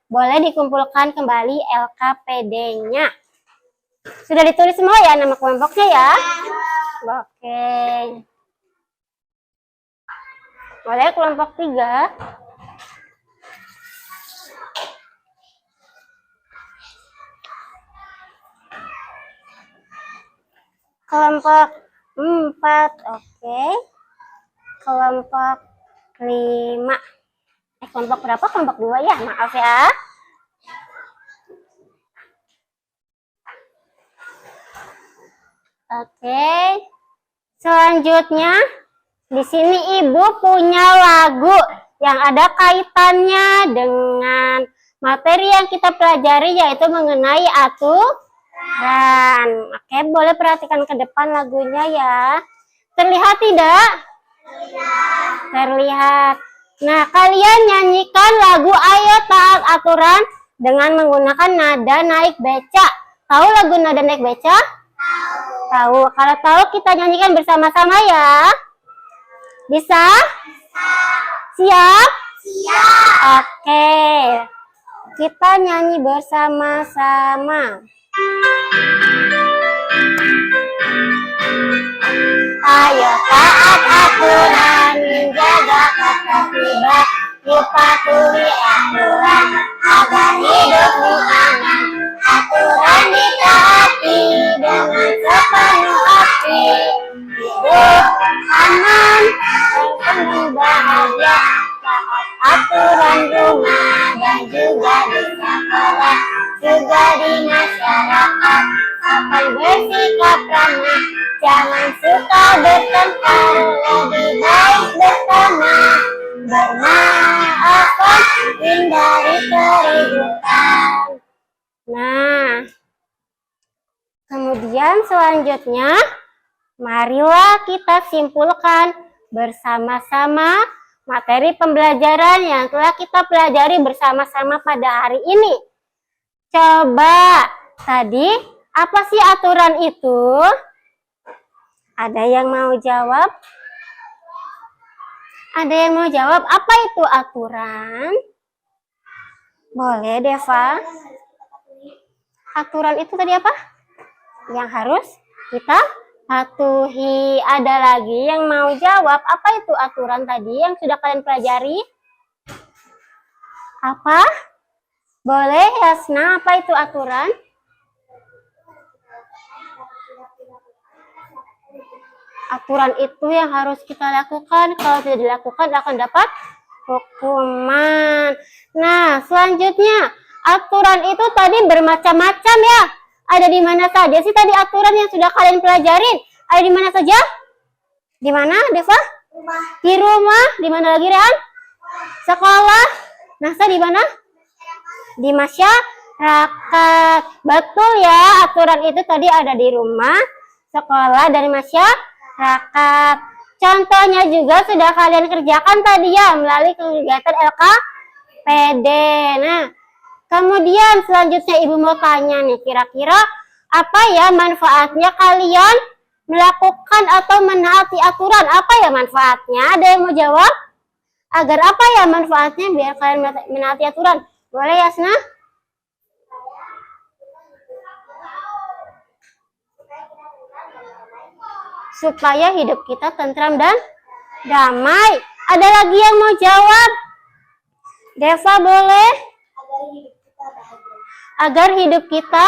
boleh dikumpulkan kembali LKPD-nya. Sudah ditulis semua ya nama kelompoknya ya? Oke. Boleh kelompok 3. Kelompok 4, oke. Kelompok 5. Kelompok berapa? Kelompok 2 ya, maaf ya. Oke. Selanjutnya, di sini Ibu punya lagu yang ada kaitannya dengan materi yang kita pelajari, yaitu mengenai aturan. Oke, boleh perhatikan ke depan lagunya ya. Terlihat tidak? Terlihat. Nah, kalian nyanyikan lagu Ayo Taat Aturan dengan menggunakan nada naik beca. Tahu lagu nada naik beca? Tahu. Kalau tahu kita nyanyikan bersama-sama ya. Bisa? Siap? Siap. Oke. Kita nyanyi bersama-sama. Ayo taat aturan, menjaga ketertiban, dipatuhi aturan agar hidupmu aman. Aturan ditaati dengan sepenuh hati, hidup aman dan penuh bahagia. Taat aturan rumah dan juga di sekolah, juga di masyarakat. Akan bersikap ramah, jangan suka bertengkar, lebih baik bersama. Bermaafan, hindari keributan. Nah, kemudian selanjutnya, marilah kita simpulkan bersama-sama materi pembelajaran yang telah kita pelajari bersama-sama pada hari ini. Coba, tadi apa sih aturan itu? Ada yang mau jawab? Ada yang mau jawab apa itu aturan? Boleh, Deva. Aturan itu tadi apa? Yang harus kita patuhi. Ada lagi yang mau jawab apa itu aturan tadi yang sudah kalian pelajari? Apa? Boleh, Yasna, apa itu aturan? Aturan itu yang harus kita lakukan. Kalau tidak dilakukan akan dapat hukuman. Nah, selanjutnya aturan itu tadi bermacam-macam ya. Ada di mana saja sih tadi aturan yang sudah kalian pelajarin? Ada di mana saja? Di mana, Deva? Rumah. Di rumah. Di mana lagi, Rehan? Sekolah. Nasa di mana? Di masyarakat. Betul ya, aturan itu tadi ada di rumah, sekolah, dan masyarakat. Contohnya juga sudah kalian kerjakan tadi ya melalui kegiatan LKPD. Nah, kemudian selanjutnya Ibu mau tanya nih, kira-kira apa ya manfaatnya kalian melakukan atau menaati aturan? Apa ya manfaatnya? Ada yang mau jawab? Agar apa ya manfaatnya biar kalian menaati aturan? Boleh, Yasna? Supaya hidup kita tentram dan damai. Ada lagi yang mau jawab? Deva boleh? Agar hidup kita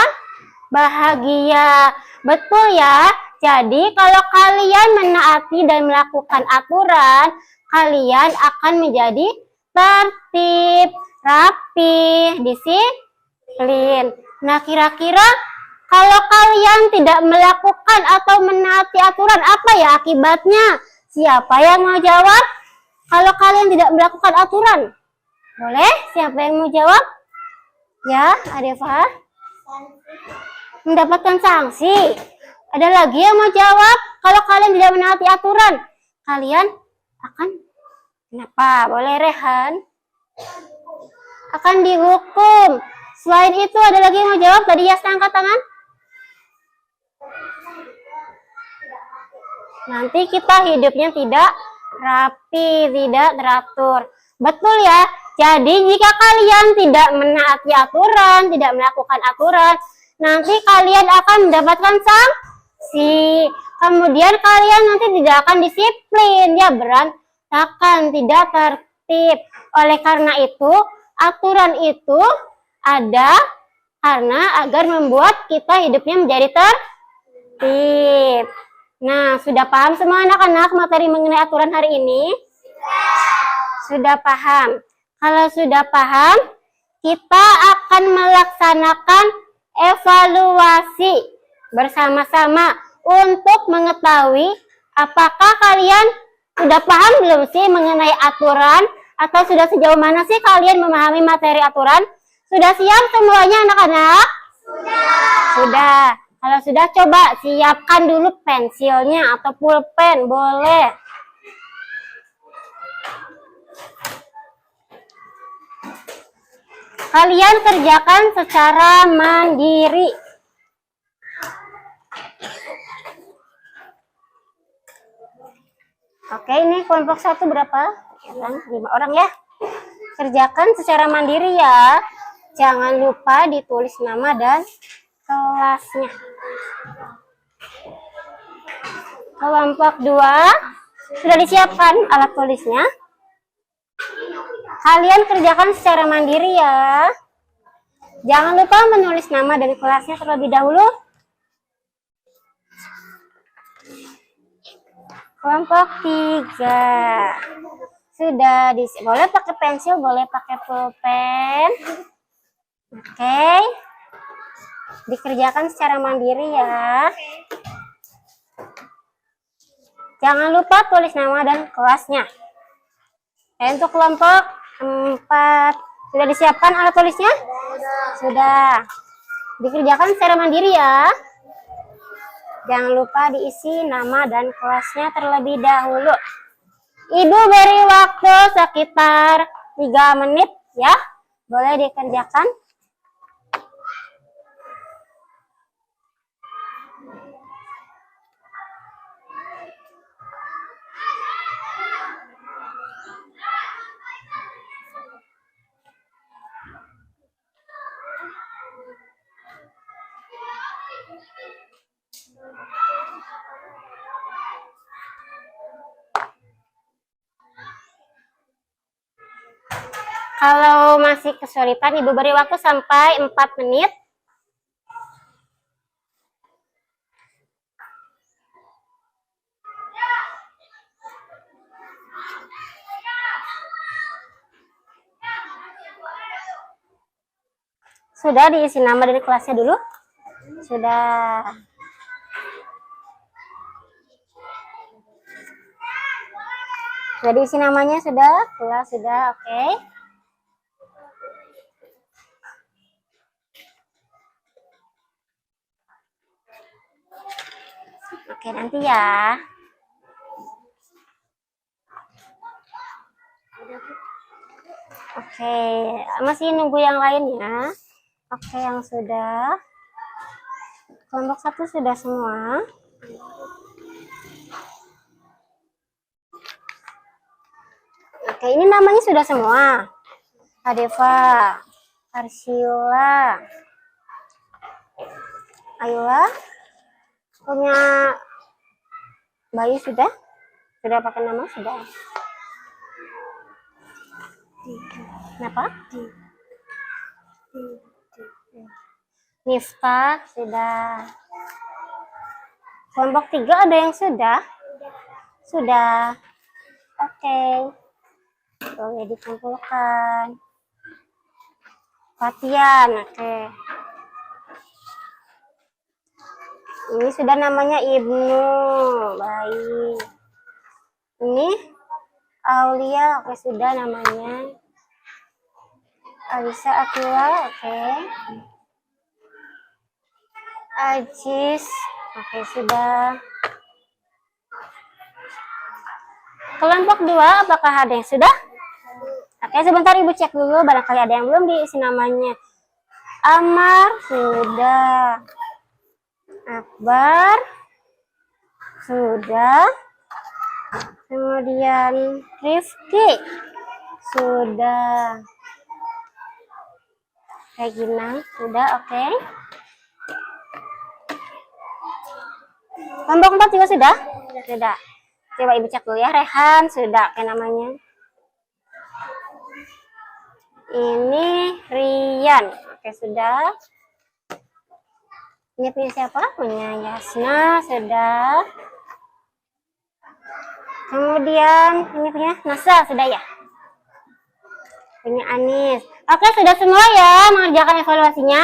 bahagia. Betul ya. Jadi kalau kalian menaati dan melakukan aturan, kalian akan menjadi tertib, rapi, disiplin. Nah, kira-kira kalau kalian tidak melakukan atau menaati aturan, apa ya akibatnya? Siapa yang mau jawab? Kalau kalian tidak melakukan aturan, boleh? Siapa yang mau jawab? Ya, Adeva? Mendapatkan sanksi. Ada lagi yang mau jawab? Kalau kalian tidak menaati aturan, kalian akan kenapa? Boleh, Rehan? Akan dihukum. Selain itu, ada lagi yang mau jawab? Tadi Yasna angkat tangan. Nanti kita hidupnya tidak rapi, tidak teratur. Betul ya? Jadi jika kalian tidak menaati aturan, tidak melakukan aturan, nanti kalian akan mendapatkan sanksi. Kemudian kalian nanti tidak akan disiplin, ya berantakan, tidak tertib. Oleh karena itu, aturan itu ada karena agar membuat kita hidupnya menjadi tertib. Nah, sudah paham semua anak-anak materi mengenai aturan hari ini? Sudah paham. Kalau sudah paham, kita akan melaksanakan evaluasi bersama-sama untuk mengetahui apakah kalian sudah paham belum sih mengenai aturan, atau sudah sejauh mana sih kalian memahami materi aturan? Sudah siap semuanya anak-anak? Sudah. Kalau sudah, coba siapkan dulu pensilnya atau pulpen, boleh. Kalian kerjakan secara mandiri. Oke, ini kelompok 1 berapa? 5 orang ya. Kerjakan secara mandiri ya. Jangan lupa ditulis nama dan kelasnya. Kelompok 2 sudah disiapkan alat tulisnya. Kalian kerjakan secara mandiri ya. Jangan lupa menulis nama dan kelasnya terlebih dahulu. Kelompok 3 sudah boleh pakai pensil, boleh pakai pulpen. Oke. Dikerjakan secara mandiri ya. Jangan lupa tulis nama dan kelasnya. Untuk kelompok 4 sudah disiapkan alat tulisnya? Sudah. Dikerjakan secara mandiri ya. Jangan lupa diisi nama dan kelasnya terlebih dahulu. Ibu beri waktu sekitar 3 menit ya. Boleh dikerjakan. Kalau masih kesulitan, Ibu beri waktu sampai 4 menit. Sudah diisi nama dari kelasnya dulu? Sudah. Sudah diisi namanya? Sudah? Kelas sudah, oke. Oke, nanti ya. Oke, masih nunggu yang lain ya. Oke, yang sudah. Kelompok 1 sudah semua. Oke, ini namanya sudah semua. Adeva, Arsila, Ayla, punya Bayu sudah? Sudah pakai nama? Sudah. Kenapa? Miftah sudah. Kelompok 3 ada yang sudah? Sudah. Oke. Boleh dikumpulkan. Fatian, oke. Ini sudah namanya Ibnu. Baik. Ini Aulia, oke sudah namanya. Alisa Aquila, oke. Ajis, oke sudah. Kelompok 2, apakah ada yang sudah? Oke, sebentar Ibu cek dulu, barangkali ada yang belum diisi namanya. Amar, sudah. Akbar, sudah. Kemudian Rifki, sudah. Regina, sudah, oke. Kelompok 4 juga sudah? Sudah. Coba Ibu cek dulu ya. Rehan, sudah, oke namanya. Ini Rian, oke sudah. Ini punya siapa? Punya Yasna, sudah. Kemudian ini punya Nasa, sudah ya. Punya Anis. Oke, sudah semua ya mengerjakan evaluasinya?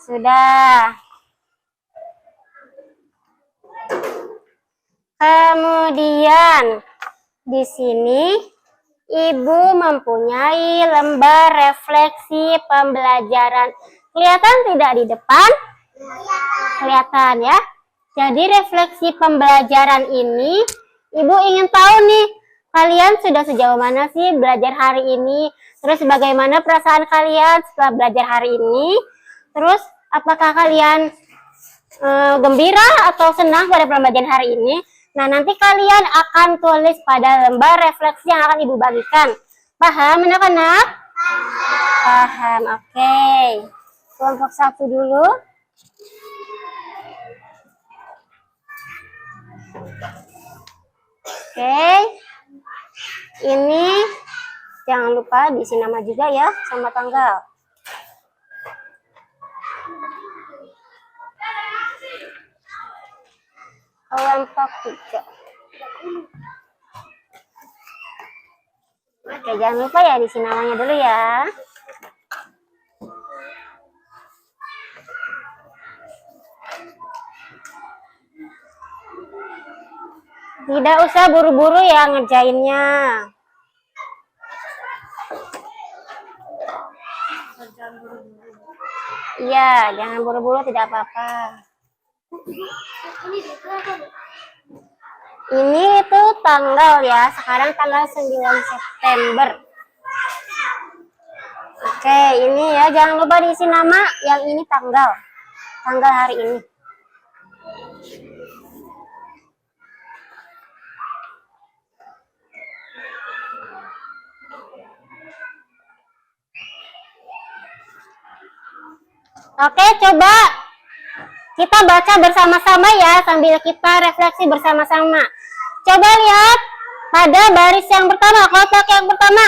Sudah. Kemudian di sini Ibu mempunyai lembar refleksi pembelajaran. Kelihatan tidak di depan? Kelihatan ya. Jadi refleksi pembelajaran ini Ibu ingin tahu nih, kalian sudah sejauh mana sih belajar hari ini? Terus bagaimana perasaan kalian setelah belajar hari ini? Terus apakah kalian gembira atau senang pada pembelajaran hari ini? Nah, nanti kalian akan tulis pada lembar refleksi yang akan Ibu bagikan. Paham anak-anak? Paham, oke. Kelompok 1 dulu. Oke. Ini jangan lupa diisi nama juga ya, sama tanggal. Kelompok 3. Oke, jangan lupa ya diisi namanya dulu ya. Tidak usah buru-buru ya ngerjainnya. Iya, jangan buru-buru, tidak apa-apa. Ini itu tanggal ya, sekarang tanggal 9 September. Oke, ini ya, jangan lupa diisi nama, yang ini tanggal hari ini. Oke, coba kita baca bersama-sama ya, sambil kita refleksi bersama-sama. Coba lihat pada baris yang pertama, kotak yang pertama.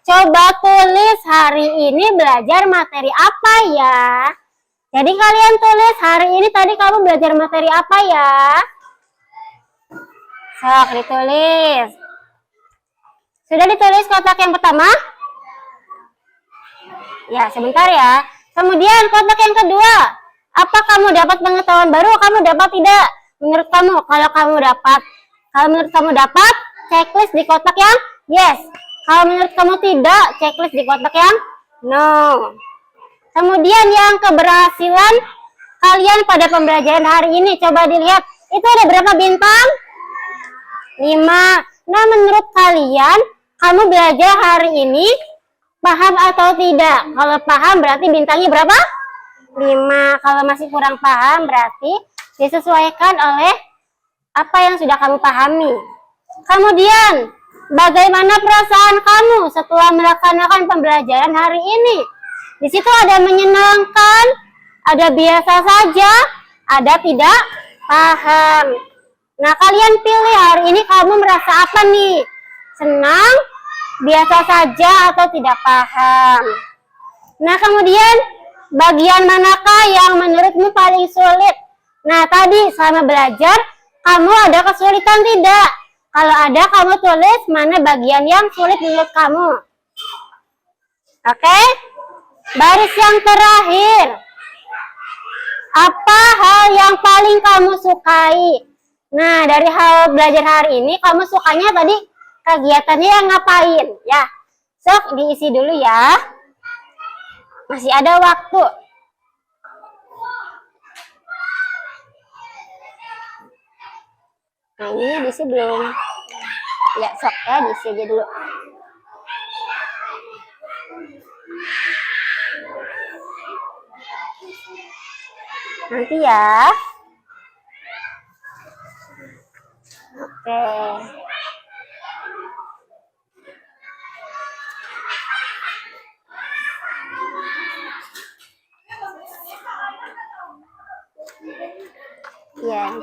Coba tulis hari ini belajar materi apa ya. Jadi kalian tulis hari ini tadi kamu belajar materi apa ya. Sok ditulis. Sudah ditulis kotak yang pertama? Ya, sebentar ya. Kemudian kotak yang kedua. Apa kamu dapat pengetahuan baru? Kamu dapat tidak? Menurut kamu, kalau menurut kamu dapat, checklist di kotak yang yes. Kalau menurut kamu tidak, checklist di kotak yang no. Kemudian yang keberhasilan kalian pada pembelajaran hari ini, coba dilihat. Itu ada berapa bintang? 5. Nah, menurut kalian, kamu belajar hari ini paham atau tidak? Kalau paham berarti bintangnya berapa? 5. Kalau masih kurang paham berarti disesuaikan oleh apa yang sudah kamu pahami. Kemudian, bagaimana perasaan kamu setelah melaksanakan pembelajaran hari ini? Di situ ada menyenangkan, ada biasa saja, ada tidak paham. Nah, kalian pilih hari ini kamu merasa apa nih? Senang, biasa saja, atau tidak paham? Nah, kemudian bagian manakah yang menurutmu paling sulit? Nah, tadi selama belajar, kamu ada kesulitan tidak? Kalau ada, kamu tulis mana bagian yang sulit menurut kamu. Oke? Baris yang terakhir. Apa hal yang paling kamu sukai? Nah, dari hal belajar hari ini, kamu sukanya tadi kegiatannya yang ngapain? Ya, sok diisi dulu ya. Masih ada waktu. Nah, ini diisi belum? Ya, sok ya, diisi aja dulu. Nanti ya. Oke.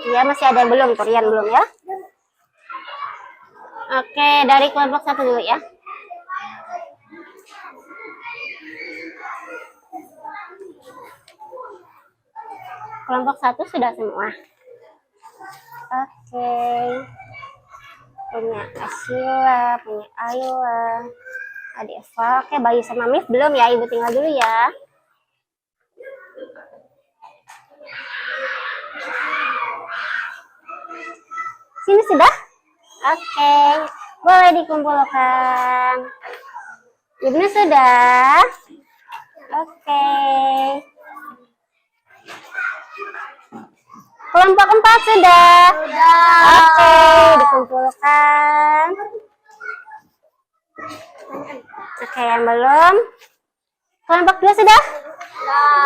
Ya, masih ada yang belum, Korean belum ya? Oke, dari kelompok 1 dulu ya. Kelompok 1 sudah semua. Oke. Punya Asyila, punya Ayla, Adik Eva. Oke, Bayu sama Mif belum ya? Ibu tinggal dulu ya. Sini sudah? Oke, boleh dikumpulkan. Ibnu sudah? Oke. Kelompok 4 sudah? Oke, dikumpulkan. Oke, yang belum? Kelompok 2 sudah?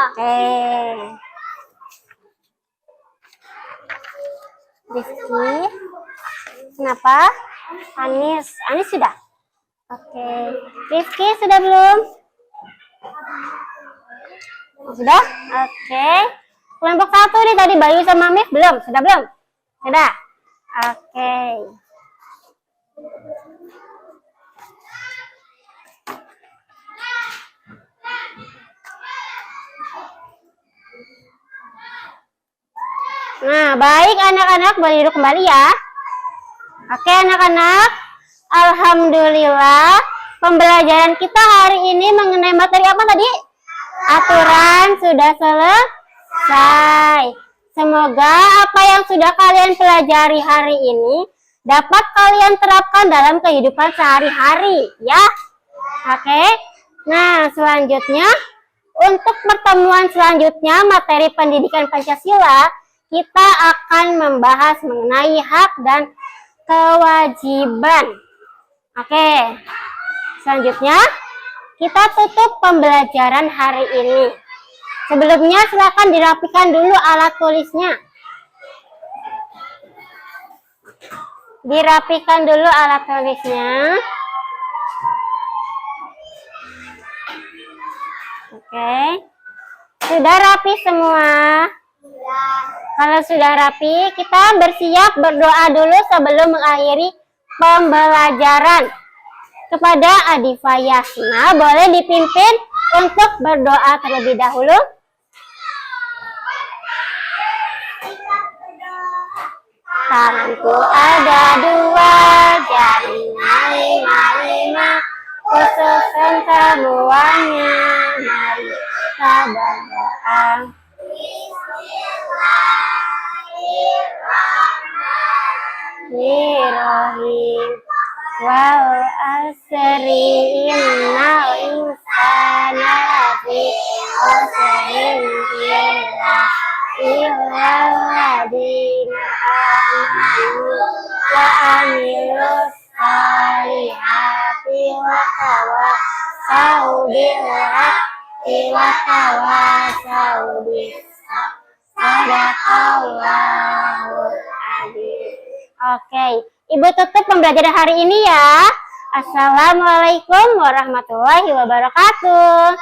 Oke. Rizky, kenapa? Anis sudah? Oke. Rizky sudah belum? Sudah? Oke. Kelompok 1 nih tadi Bayu sama Mif belum? Sudah belum? Sudah? Oke. Nah, baik anak-anak, boleh duduk kembali ya. Oke anak-anak, alhamdulillah pembelajaran kita hari ini mengenai materi apa tadi? Aturan sudah selesai. Semoga apa yang sudah kalian pelajari hari ini dapat kalian terapkan dalam kehidupan sehari-hari ya. Oke. Nah, selanjutnya untuk pertemuan selanjutnya materi pendidikan Pancasila, kita akan membahas mengenai hak dan kewajiban. Oke. Selanjutnya kita tutup pembelajaran hari ini. Sebelumnya silakan dirapikan dulu alat tulisnya. Dirapikan dulu alat tulisnya. Oke. Sudah rapi semua? Kalau sudah rapi, kita bersiap berdoa dulu sebelum mengakhiri pembelajaran. Kepada Adifa Yasna, boleh dipimpin untuk berdoa terlebih dahulu. Tanganku ada 2, jarinya 5, khususkan semuanya. Mari kita berdoa. Bismillahirrahmanirrahim. Wal asri innal insana lafi khusrin illa alladziina aamanu wa amilus shalihati wa tawassaw bil haqqi wa tawassaw bis sabr. Sadaqallahul adzim. Oke, Ibu tutup pembelajaran hari ini ya. Assalamualaikum warahmatullahi wabarakatuh.